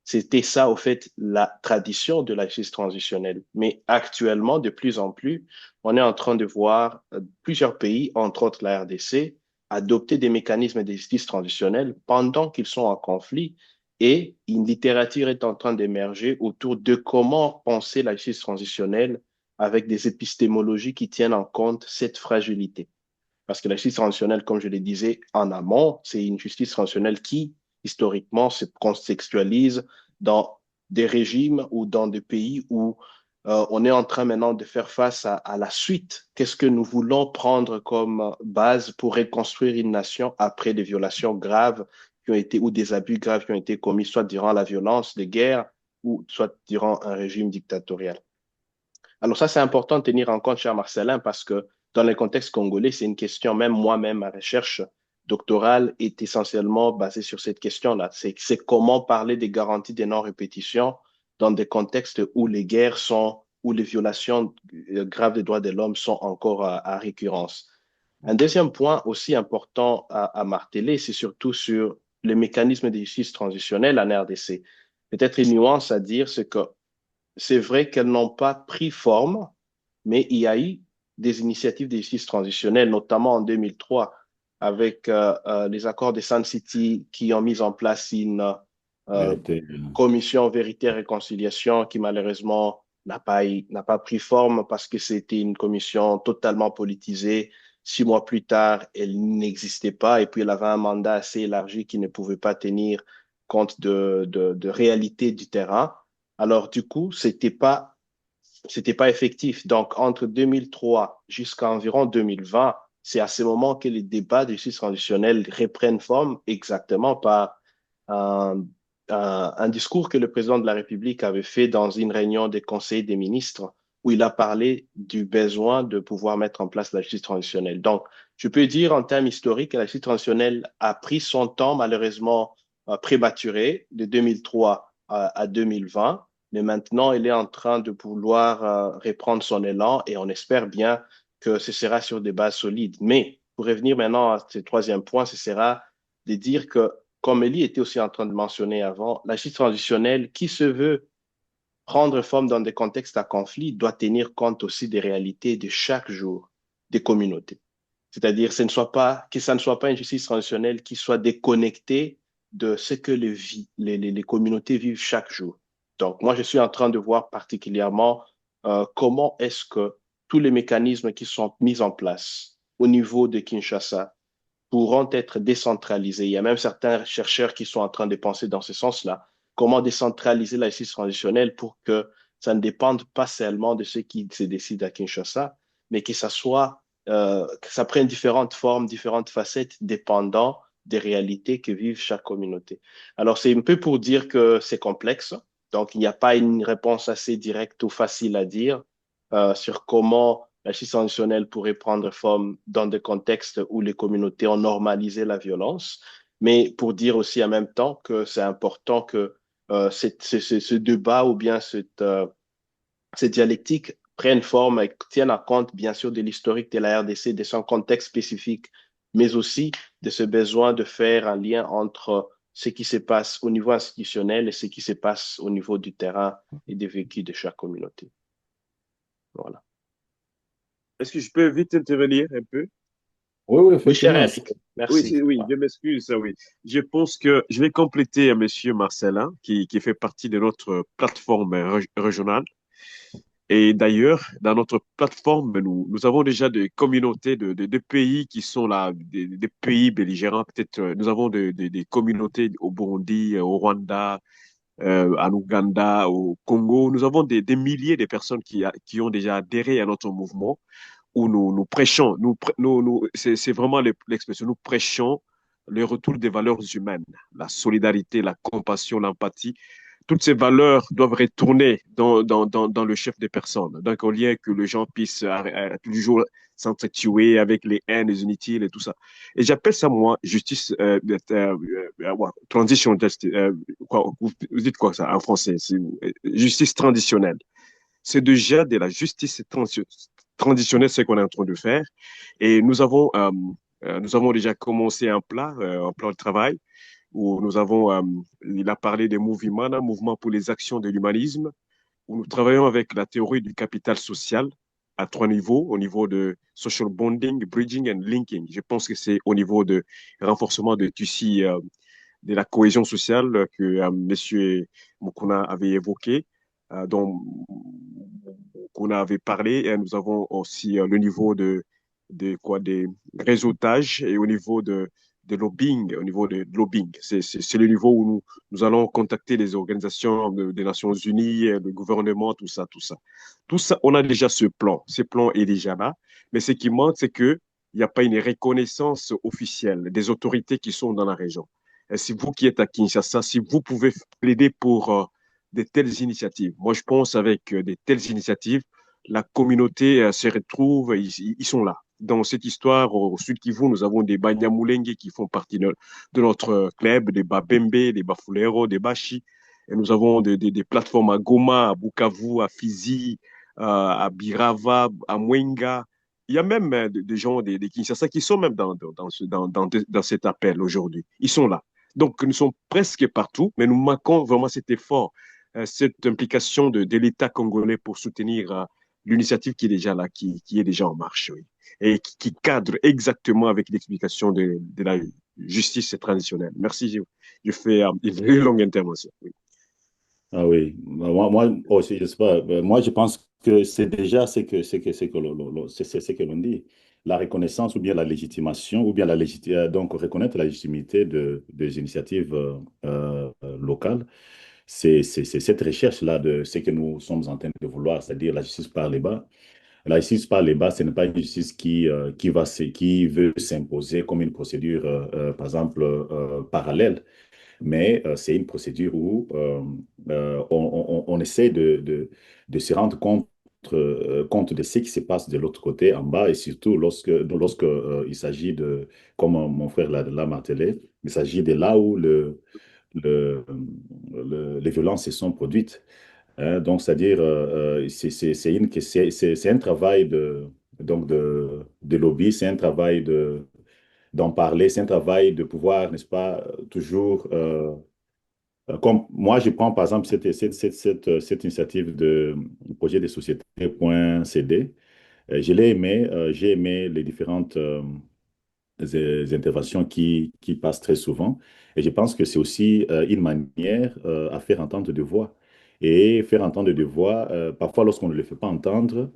S3: C'était ça, au fait, la tradition de la justice transitionnelle. Mais actuellement, de plus en plus, on est en train de voir plusieurs pays, entre autres la RDC, adopter des mécanismes de justice transitionnelle pendant qu'ils sont en conflit et une littérature est en train d'émerger autour de comment penser la justice transitionnelle avec des épistémologies qui tiennent en compte cette fragilité. Parce que la justice transitionnelle, comme je le disais en amont, c'est une justice transitionnelle qui, historiquement, se contextualise dans des régimes ou dans des pays où on est en train maintenant de faire face à la suite. Qu'est-ce que nous voulons prendre comme base pour reconstruire une nation après des violations graves qui ont été, ou des abus graves qui ont été commis, soit durant la violence des guerres ou soit durant un régime dictatorial. Alors ça, c'est important de tenir en compte, cher Marcelin, parce que dans le contexte congolais, c'est une question, même moi-même, ma recherche doctorale est essentiellement basée sur cette question-là. C'est comment parler des garanties de non-répétition dans des contextes où les guerres sont, où les violations graves des droits de l'homme sont encore à récurrence. Un deuxième point aussi important à marteler, c'est surtout sur les mécanismes de justice transitionnelle en RDC. Peut-être une nuance à dire, c'est que c'est vrai qu'elles n'ont pas pris forme, mais il y a eu des initiatives de justice transitionnelle, notamment en 2003, avec les accords de Sun City qui ont mis en place une euh,
S2: Vérité.
S3: commission vérité et réconciliation qui malheureusement n'a pas pris forme parce que c'était une commission totalement politisée. 6 mois plus tard, elle n'existait pas et puis elle avait un mandat assez élargi qui ne pouvait pas tenir compte de réalité du terrain. Alors, du coup, c'était pas effectif. Donc, entre 2003 jusqu'à environ 2020, c'est à ce moment que les débats de justice transitionnelle reprennent forme exactement par un, un discours que le président de la République avait fait dans une réunion des conseils des ministres où il a parlé du besoin de pouvoir mettre en place la justice transitionnelle. Donc, je peux dire en termes historiques que la justice transitionnelle a pris son temps, malheureusement prématuré, de 2003 à 2020. Mais maintenant, il est en train de vouloir reprendre son élan et on espère bien que ce sera sur des bases solides. Mais pour revenir maintenant à ce troisième point, ce sera de dire que, comme Elie était aussi en train de mentionner avant, la justice transitionnelle qui se veut prendre forme dans des contextes à conflit doit tenir compte aussi des réalités de chaque jour des communautés. C'est-à-dire que ça ne soit pas une justice transitionnelle qui soit déconnectée de ce que les communautés vivent chaque jour. Donc, moi, je suis en train de voir particulièrement comment est-ce que tous les mécanismes qui sont mis en place au niveau de Kinshasa pourront être décentralisés. Il y a même certains chercheurs qui sont en train de penser dans ce sens-là. Comment décentraliser la justice transitionnelle pour que ça ne dépende pas seulement de ceux qui se décident à Kinshasa, mais que ça soit, que ça prenne différentes formes, différentes facettes, dépendant des réalités que vivent chaque communauté. Alors, c'est un peu pour dire que c'est complexe. Donc, il n'y a pas une réponse assez directe ou facile à dire sur comment la justice transitionnelle pourrait prendre forme dans des contextes où les communautés ont normalisé la violence, mais pour dire aussi en même temps que c'est important que ce débat ou bien cette dialectique prenne forme et tienne compte, bien sûr, de l'historique de la RDC, de son contexte spécifique, mais aussi de ce besoin de faire un lien entre ce qui se passe au niveau institutionnel et ce qui se passe au niveau du terrain et des vécus de chaque communauté. Voilà.
S5: Est-ce que je peux vite intervenir un peu?
S2: Oui, oui,
S3: Oui, cher
S2: effectivement.
S3: Eric,
S5: Oui,
S3: merci.
S5: oui, je m'excuse, oui. Je pense que je vais compléter à Monsieur Marcelin, qui fait partie de notre plateforme régionale. Et d'ailleurs, dans notre plateforme, nous avons déjà des communautés de pays qui sont là, des pays belligérants. Peut-être, nous avons des communautés au Burundi, au Rwanda, en Ouganda, au Congo. Nous avons des milliers de personnes qui ont déjà adhéré à notre mouvement où nous prêchons. C'est vraiment l'expression. Nous prêchons le retour des valeurs humaines, la solidarité, la compassion, l'empathie. Toutes ces valeurs doivent retourner dans le chef des personnes. Donc, au lieu que les gens puissent toujours s'entretuer avec les haines inutiles et tout ça. Et j'appelle ça, moi, justice, transition, vous dites quoi ça en français? Justice transitionnelle. C'est déjà de la justice transitionnelle ce qu'on est en train de faire. Et nous avons déjà commencé un plan de travail où il a parlé des mouvements, un mouvement pour les actions de l'humanisme, où nous travaillons avec la théorie du capital social à trois niveaux, au niveau de social bonding, bridging and linking. Je pense que c'est au niveau de renforcement de tissu de la cohésion sociale que M. Mukuna avait évoqué, dont Mukuna avait parlé. Et nous avons aussi le niveau des réseautages et au niveau de lobbying, au niveau de lobbying. C'est le niveau où nous allons contacter les organisations des Nations Unies, le gouvernement, tout ça, tout ça. Tout ça, on a déjà ce plan. Ce plan est déjà là. Mais ce qui manque, c'est qu'il n'y a pas une reconnaissance officielle des autorités qui sont dans la région. Et si vous qui êtes à Kinshasa, si vous pouvez plaider pour de telles initiatives, moi je pense avec de telles initiatives, la communauté se retrouve, ils sont là. Dans cette histoire, au Sud Kivu, nous avons des Banyamulenge qui font partie de notre club, des Babembe, des Bafulero, des Bashi. Et nous avons des plateformes à Goma, à Bukavu, à Fizi, à Birava, à Mwenga. Il y a même des gens des Kinshasa qui sont même dans cet appel aujourd'hui. Ils sont là. Donc, nous sommes presque partout, mais nous manquons vraiment cet effort, cette implication de l'État congolais pour soutenir l'initiative qui est déjà là, qui est déjà en marche, oui, et qui cadre exactement avec l'explication de la justice traditionnelle. Merci, je fais une longue intervention. Oui.
S2: Ah oui, moi aussi, je sais pas. Moi, je pense que c'est déjà ce que l'on dit. La reconnaissance ou bien la légitimation, ou bien donc reconnaître la légitimité des initiatives locales. C'est cette recherche-là de ce que nous sommes en train de vouloir, c'est-à-dire la justice par les bas. La justice par les bas, ce n'est pas une justice qui veut s'imposer comme une procédure, par exemple, parallèle, mais c'est une procédure où on essaie de se rendre compte de ce qui se passe de l'autre côté, en bas, et surtout lorsque il s'agit de, comme mon frère l'a martelé, il s'agit de là où le, les violences se sont produites. Hein. Donc, c'est-à-dire, c'est un travail de lobby, c'est un travail d'en parler, c'est un travail de pouvoir, n'est-ce pas, toujours comme moi, je prends par exemple cette initiative de projet de société.cd. Je l'ai aimé, j'ai aimé les différentes interventions qui passent très souvent. Et je pense que c'est aussi une manière à faire entendre de voix. Et faire entendre de voix, parfois lorsqu'on ne le fait pas entendre,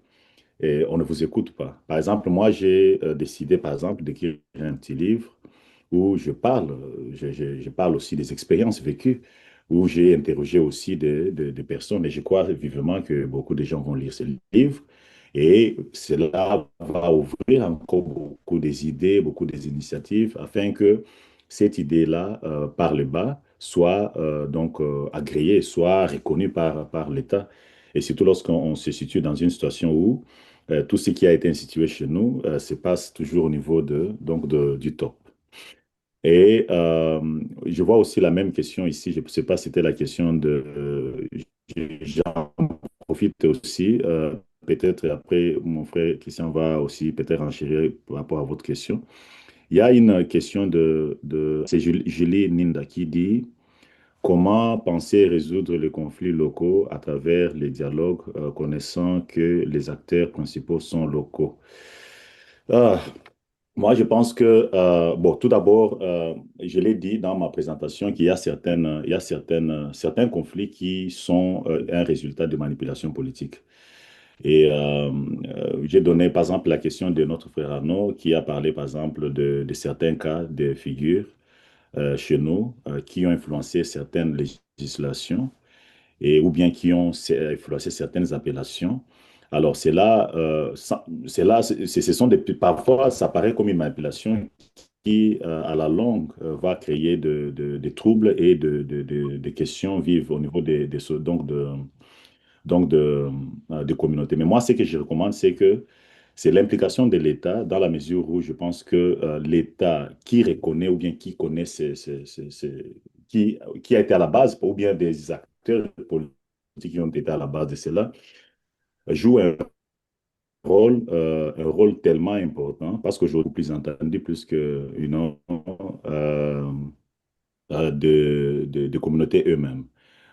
S2: et on ne vous écoute pas. Par exemple, moi, j'ai décidé, par exemple, d'écrire un petit livre où je parle, je parle aussi des expériences vécues, où j'ai interrogé aussi des personnes, et je crois vivement que beaucoup de gens vont lire ce livre, et cela va ouvrir encore beaucoup des idées, beaucoup des initiatives, afin que cette idée-là, par le bas, soit agréée, soit reconnue par l'État. Et surtout lorsqu'on se situe dans une situation où tout ce qui a été institué chez nous se passe toujours au niveau du top. Et je vois aussi la même question ici. Je ne sais pas si c'était la question de... j'en profite aussi. Peut-être après, mon frère Christian va aussi peut-être enchérir par rapport à votre question. Il y a une question c'est Julie Ninda qui dit comment penser résoudre les conflits locaux à travers les dialogues, connaissant que les acteurs principaux sont locaux. Ah, moi, je pense que, bon, tout d'abord, je l'ai dit dans ma présentation qu'il y a certains conflits qui sont un résultat de manipulation politique. Et j'ai donné, par exemple, la question de notre frère Arnaud, qui a parlé, par exemple, de certains cas de figures chez nous qui ont influencé certaines législations et, ou bien qui ont influencé certaines appellations. Alors, ce sont parfois, ça paraît comme une manipulation qui, à la longue, va créer des troubles et des questions vives au niveau de communautés. Mais moi, ce que je recommande, c'est que c'est l'implication de l'État dans la mesure où je pense que l'État qui reconnaît ou bien qui connaît qui a été à la base, ou bien des acteurs politiques qui ont été à la base de cela, joue un rôle tellement important parce qu'aujourd'hui, plus entendu, plus qu'une euh, de communautés eux-mêmes.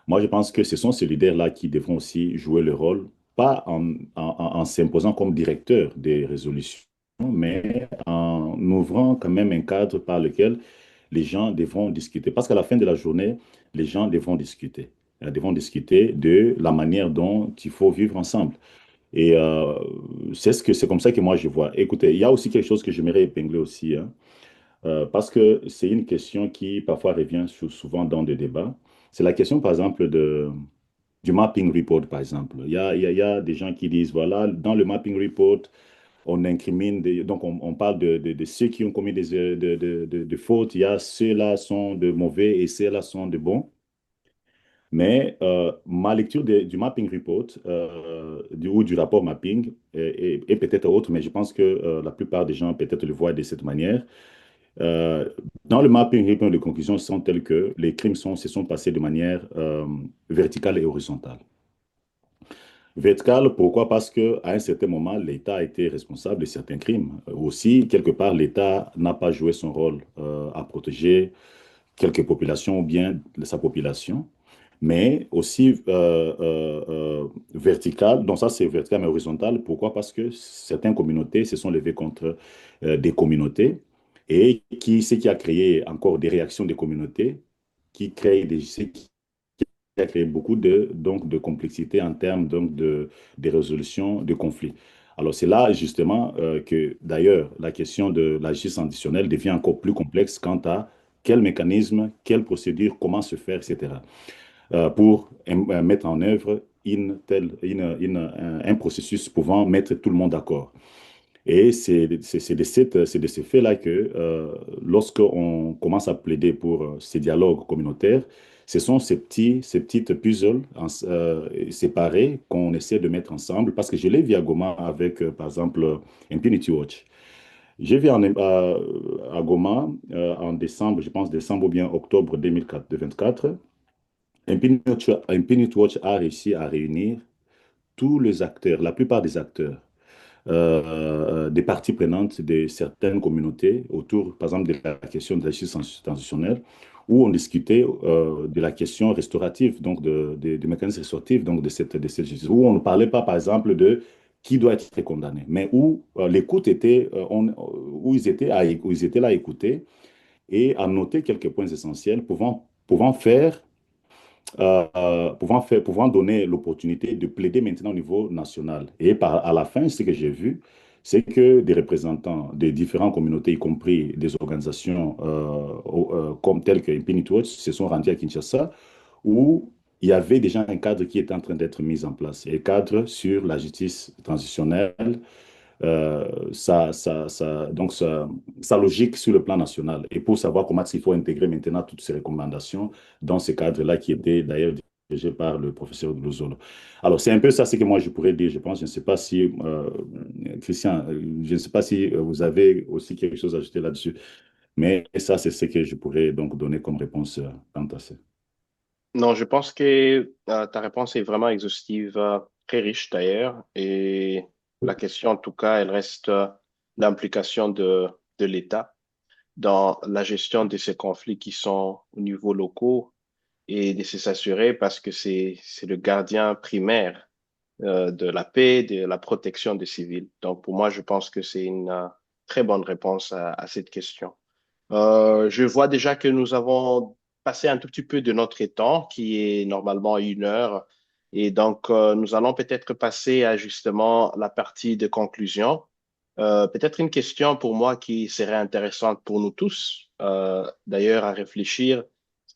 S2: Moi, je pense que ce sont ces leaders-là qui devront aussi jouer le rôle, pas en s'imposant comme directeur des résolutions, mais en ouvrant quand même un cadre par lequel les gens devront discuter. Parce qu'à la fin de la journée, les gens devront discuter. Ils devront discuter de la manière dont il faut vivre ensemble. Et c'est comme ça que moi je vois. Écoutez, il y a aussi quelque chose que j'aimerais épingler aussi, hein. Parce que c'est une question qui parfois revient souvent dans des débats. C'est la question, par exemple, du mapping report, par exemple. Il y a des gens qui disent, voilà, dans le mapping report, on incrimine, donc on parle de ceux qui ont commis de fautes. Il y a ceux-là sont de mauvais et ceux-là sont de bons. Mais ma lecture du mapping report ou du rapport mapping est peut-être autre, mais je pense que la plupart des gens peut-être le voient de cette manière. Euh, Dans le mapping, les conclusions sont telles que les crimes se sont passés de manière verticale et horizontale. Verticale, pourquoi? Parce qu'à un certain moment, l'État a été responsable de certains crimes. Aussi, quelque part, l'État n'a pas joué son rôle à protéger quelques populations ou bien sa population, mais aussi verticale. Donc ça, c'est vertical, mais horizontal. Pourquoi? Parce que certaines communautés se sont levées contre des communautés et ce qui a créé encore des réactions des communautés qui créent ce qui a créé beaucoup de complexité en termes de résolution de conflits. Alors c'est là justement que d'ailleurs la question de la justice transitionnelle devient encore plus complexe quant à quel mécanisme, quelle procédure, comment se faire, etc. Pour mettre en œuvre un processus pouvant mettre tout le monde d'accord. Et c'est de ces faits-là que lorsqu'on commence à plaider pour ces dialogues communautaires, ce sont ces petites puzzles séparées qu'on essaie de mettre ensemble. Parce que je l'ai vu à Goma avec, par exemple, Impunity Watch. J'ai vu à Goma en décembre, je pense décembre ou bien octobre 2024, Impunity Watch a réussi à réunir tous les acteurs, la plupart des acteurs des parties prenantes de certaines communautés autour, par exemple, de la question de la justice transitionnelle, où on discutait de la question restaurative, donc des mécanismes restauratifs, donc de cette justice, où on ne parlait pas, par exemple, de qui doit être condamné, mais où l'écoute était, où ils étaient là à écouter et à noter quelques points essentiels pouvant faire pouvant donner l'opportunité de plaider maintenant au niveau national. Et à la fin, ce que j'ai vu, c'est que des représentants des différentes communautés, y compris des organisations comme telles que Infinity Watch, se sont rendus à Kinshasa, où il y avait déjà un cadre qui était en train d'être mis en place. Et cadre sur la justice transitionnelle, donc sa logique sur le plan national. Et pour savoir comment il faut intégrer maintenant toutes ces recommandations dans ce cadre-là qui était d'ailleurs dirigé par le professeur Lozolo. Alors, c'est un peu ça ce que moi je pourrais dire, je pense. Je ne sais pas si, Christian, je ne sais pas si vous avez aussi quelque chose à ajouter là-dessus, mais ça, c'est ce que je pourrais donc donner comme réponse quant à ça.
S3: Non, je pense que ta réponse est vraiment exhaustive, très riche d'ailleurs. Et la question, en tout cas, elle reste l'implication de l'État dans la gestion de ces conflits qui sont au niveau local et de s'assurer parce que c'est le gardien primaire de la paix, de la protection des civils. Donc, pour moi, je pense que c'est une très bonne réponse à cette question. Je vois déjà que nous avons passé un tout petit peu de notre temps, qui est normalement 1 heure. Et donc, nous allons peut-être passer à justement la partie de conclusion. Peut-être une question pour moi qui serait intéressante pour nous tous, d'ailleurs, à réfléchir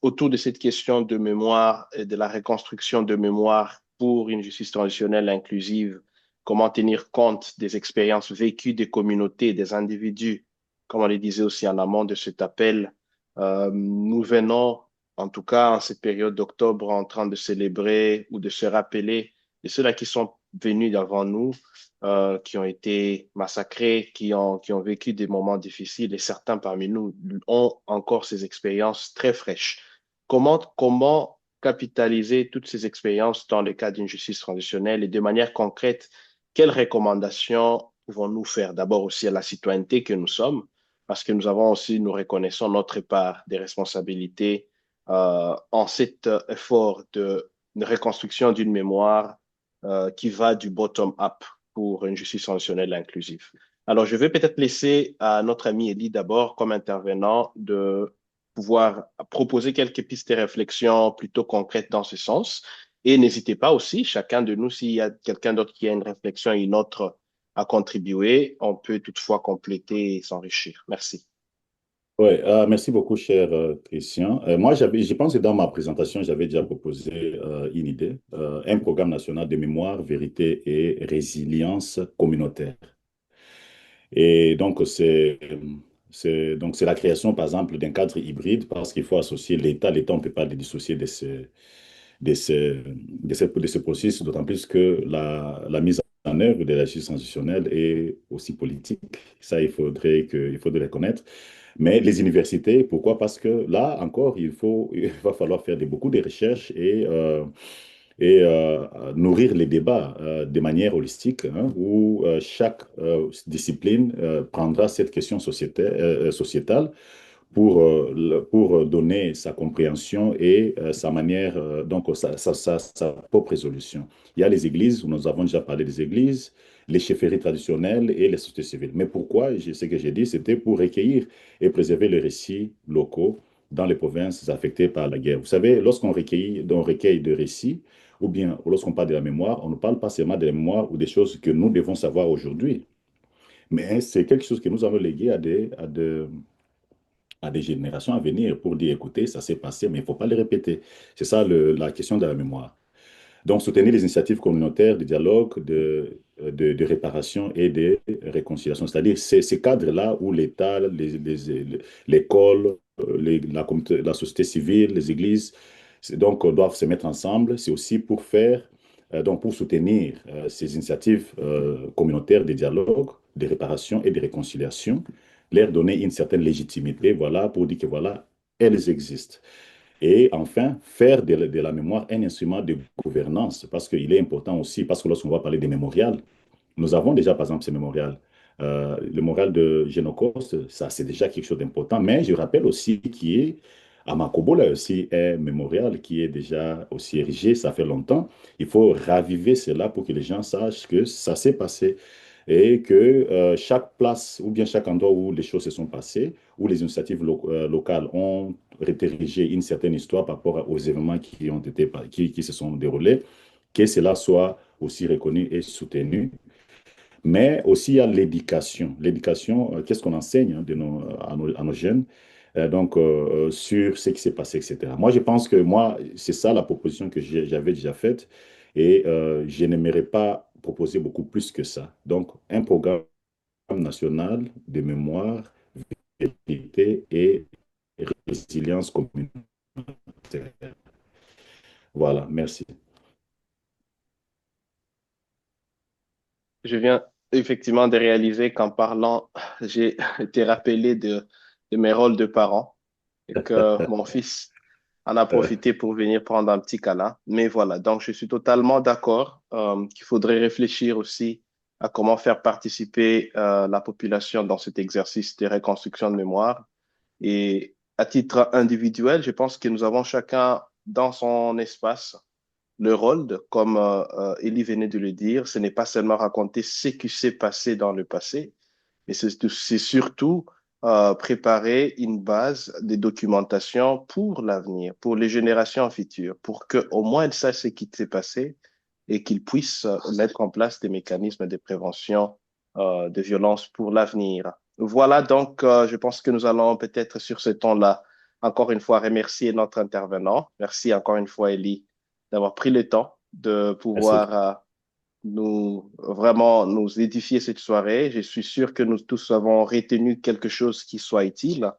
S3: autour de cette question de mémoire et de la reconstruction de mémoire pour une justice transitionnelle inclusive. Comment tenir compte des expériences vécues des communautés, des individus, comme on le disait aussi en amont de cet appel. Nous venons, en tout cas en cette période d'octobre, en train de célébrer ou de se rappeler de ceux-là qui sont venus avant nous, qui ont été massacrés, qui ont vécu des moments difficiles et certains parmi nous ont encore ces expériences très fraîches. Comment capitaliser toutes ces expériences dans le cadre d'une justice transitionnelle et de manière concrète, quelles recommandations pouvons-nous faire d'abord aussi à la citoyenneté que nous sommes, parce que nous avons aussi, nous reconnaissons notre part des responsabilités en cet effort de reconstruction d'une mémoire qui va du bottom-up pour une justice transitionnelle inclusive. Alors, je vais peut-être laisser à notre ami Elie d'abord, comme intervenant, de pouvoir proposer quelques pistes de réflexion plutôt concrètes dans ce sens. Et n'hésitez pas aussi, chacun de nous, s'il y a quelqu'un d'autre qui a une réflexion et une autre à contribuer, on peut toutefois compléter et s'enrichir. Merci.
S2: Oui, merci beaucoup, cher Christian. Moi, je pense que dans ma présentation, j'avais déjà proposé une idée, un programme national de mémoire, vérité et résilience communautaire. Et donc, c'est la création, par exemple, d'un cadre hybride parce qu'il faut associer l'État. L'État, on ne peut pas le dissocier de ce processus, d'autant plus que la mise en œuvre de la justice transitionnelle est aussi politique. Ça, il faudrait le connaître. Mais les universités, pourquoi? Parce que là encore, il va falloir faire beaucoup de recherches et nourrir les débats de manière holistique, hein, où chaque discipline prendra cette question sociétale pour donner sa compréhension et sa manière, donc sa propre résolution. Il y a les églises, nous avons déjà parlé des églises, les chefferies traditionnelles et les sociétés civiles. Mais pourquoi? Ce que j'ai dit, c'était pour recueillir et préserver les récits locaux dans les provinces affectées par la guerre. Vous savez, lorsqu'on recueille de récits, ou bien lorsqu'on parle de la mémoire, on ne parle pas seulement de la mémoire ou des choses que nous devons savoir aujourd'hui, mais c'est quelque chose que nous avons légué à des générations à venir pour dire, écoutez, ça s'est passé, mais il ne faut pas le répéter. C'est ça la question de la mémoire. Donc, soutenir les initiatives communautaires de dialogue, de réparation et de réconciliation. C'est-à-dire ces cadres-là où l'État, l'école, la société civile, les églises, donc, doivent se mettre ensemble. C'est aussi pour donc pour soutenir ces initiatives communautaires de dialogue, de réparation et de réconciliation, leur donner une certaine légitimité, voilà, pour dire que voilà, elles existent. Et enfin, faire de la mémoire un instrument de gouvernance, parce qu'il est important aussi, parce que lorsqu'on va parler des mémorials, nous avons déjà, par exemple, ces mémorials. Le mémorial de Génocoste, ça, c'est déjà quelque chose d'important. Mais je rappelle aussi qu'il est à Makobo, là aussi, un mémorial qui est déjà aussi érigé, ça fait longtemps. Il faut raviver cela pour que les gens sachent que ça s'est passé et que chaque place ou bien chaque endroit où les choses se sont passées, où les initiatives locales ont redirigé une certaine histoire par rapport aux événements qui ont été, qui se sont déroulés, que cela soit aussi reconnu et soutenu. Mais aussi, il y a l'éducation. L'éducation, qu'est-ce qu'on enseigne hein, à nos jeunes sur ce qui s'est passé, etc. Moi, je pense que moi, c'est ça la proposition que j'avais déjà faite et je n'aimerais pas proposer beaucoup plus que ça. Donc, un programme national de mémoire, vérité et résilience communautaire. Voilà, merci.
S3: Je viens effectivement de réaliser qu'en parlant, j'ai été rappelé de mes rôles de parent et que mon fils en a
S2: Euh,
S3: profité pour venir prendre un petit câlin. Mais voilà, donc je suis totalement d'accord qu'il faudrait réfléchir aussi à comment faire participer la population dans cet exercice de reconstruction de mémoire. Et à titre individuel, je pense que nous avons chacun dans son espace le rôle, comme Elie venait de le dire, ce n'est pas seulement raconter ce qui s'est passé dans le passé, mais c'est surtout préparer une base de documentation pour l'avenir, pour les générations futures, pour qu'au moins ils sachent ce qui s'est passé et qu'ils puissent mettre en place des mécanismes de prévention de violence pour l'avenir. Voilà, donc je pense que nous allons peut-être sur ce ton-là, encore une fois, remercier notre intervenant. Merci encore une fois, Elie, d'avoir pris le temps de
S2: merci.
S3: pouvoir nous vraiment nous édifier cette soirée. Je suis sûr que nous tous avons retenu quelque chose qui soit utile.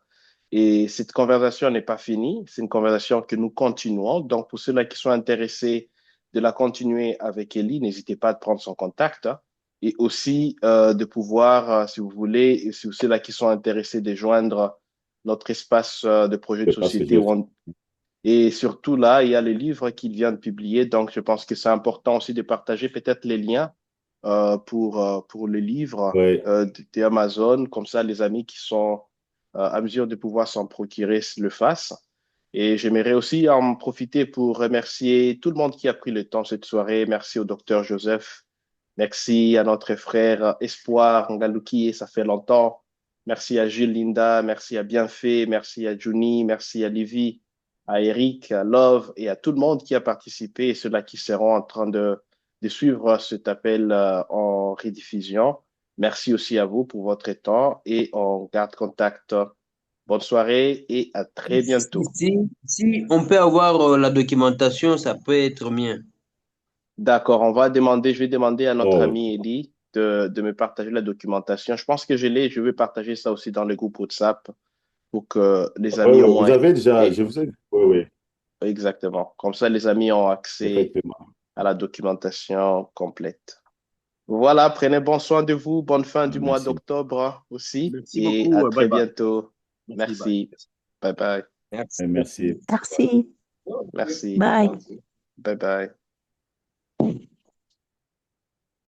S3: Et cette conversation n'est pas finie, c'est une conversation que nous continuons. Donc, pour ceux-là qui sont intéressés de la continuer avec Ellie, n'hésitez pas à prendre son contact hein. Et aussi de pouvoir, si vous voulez, et si ceux-là qui sont intéressés de joindre notre espace de projet de
S2: Je pense que
S3: société et surtout là, il y a les livres qu'il vient de publier. Donc, je pense que c'est important aussi de partager peut-être les liens pour les livres
S2: oui,
S3: d'Amazon. Comme ça, les amis qui sont à mesure de pouvoir s'en procurer le fassent. Et j'aimerais aussi en profiter pour remercier tout le monde qui a pris le temps cette soirée. Merci au docteur Joseph. Merci à notre frère Espoir Ngalouki, ça fait longtemps. Merci à Jules Linda, merci à Bienfait, merci à Juni, merci à Livy, à Eric, à Love et à tout le monde qui a participé et ceux-là qui seront en train de suivre cet appel en rediffusion. Merci aussi à vous pour votre temps et on garde contact. Bonne soirée et à très bientôt.
S7: Si on peut avoir la documentation, ça peut être mieux.
S3: D'accord, on va demander, je vais demander à notre
S2: oh,
S3: ami Elie de me partager la documentation. Je pense que je l'ai, je vais partager ça aussi dans le groupe WhatsApp pour que les
S2: oui,
S3: amis au
S2: oui, vous
S3: moins
S2: avez déjà,
S3: aient
S2: je vous ai, oui, oui,
S3: exactement. Comme ça, les amis ont accès
S2: effectivement.
S3: à la documentation complète. Voilà, prenez bon soin de vous. Bonne fin du mois
S2: Merci.
S3: d'octobre aussi
S7: Merci
S3: et à
S7: beaucoup. Bye
S3: très
S7: bye.
S3: bientôt.
S7: Merci, bye.
S3: Merci. Bye bye.
S7: Merci.
S2: Merci.
S8: Merci.
S3: Merci.
S8: Bye.
S3: Bye bye.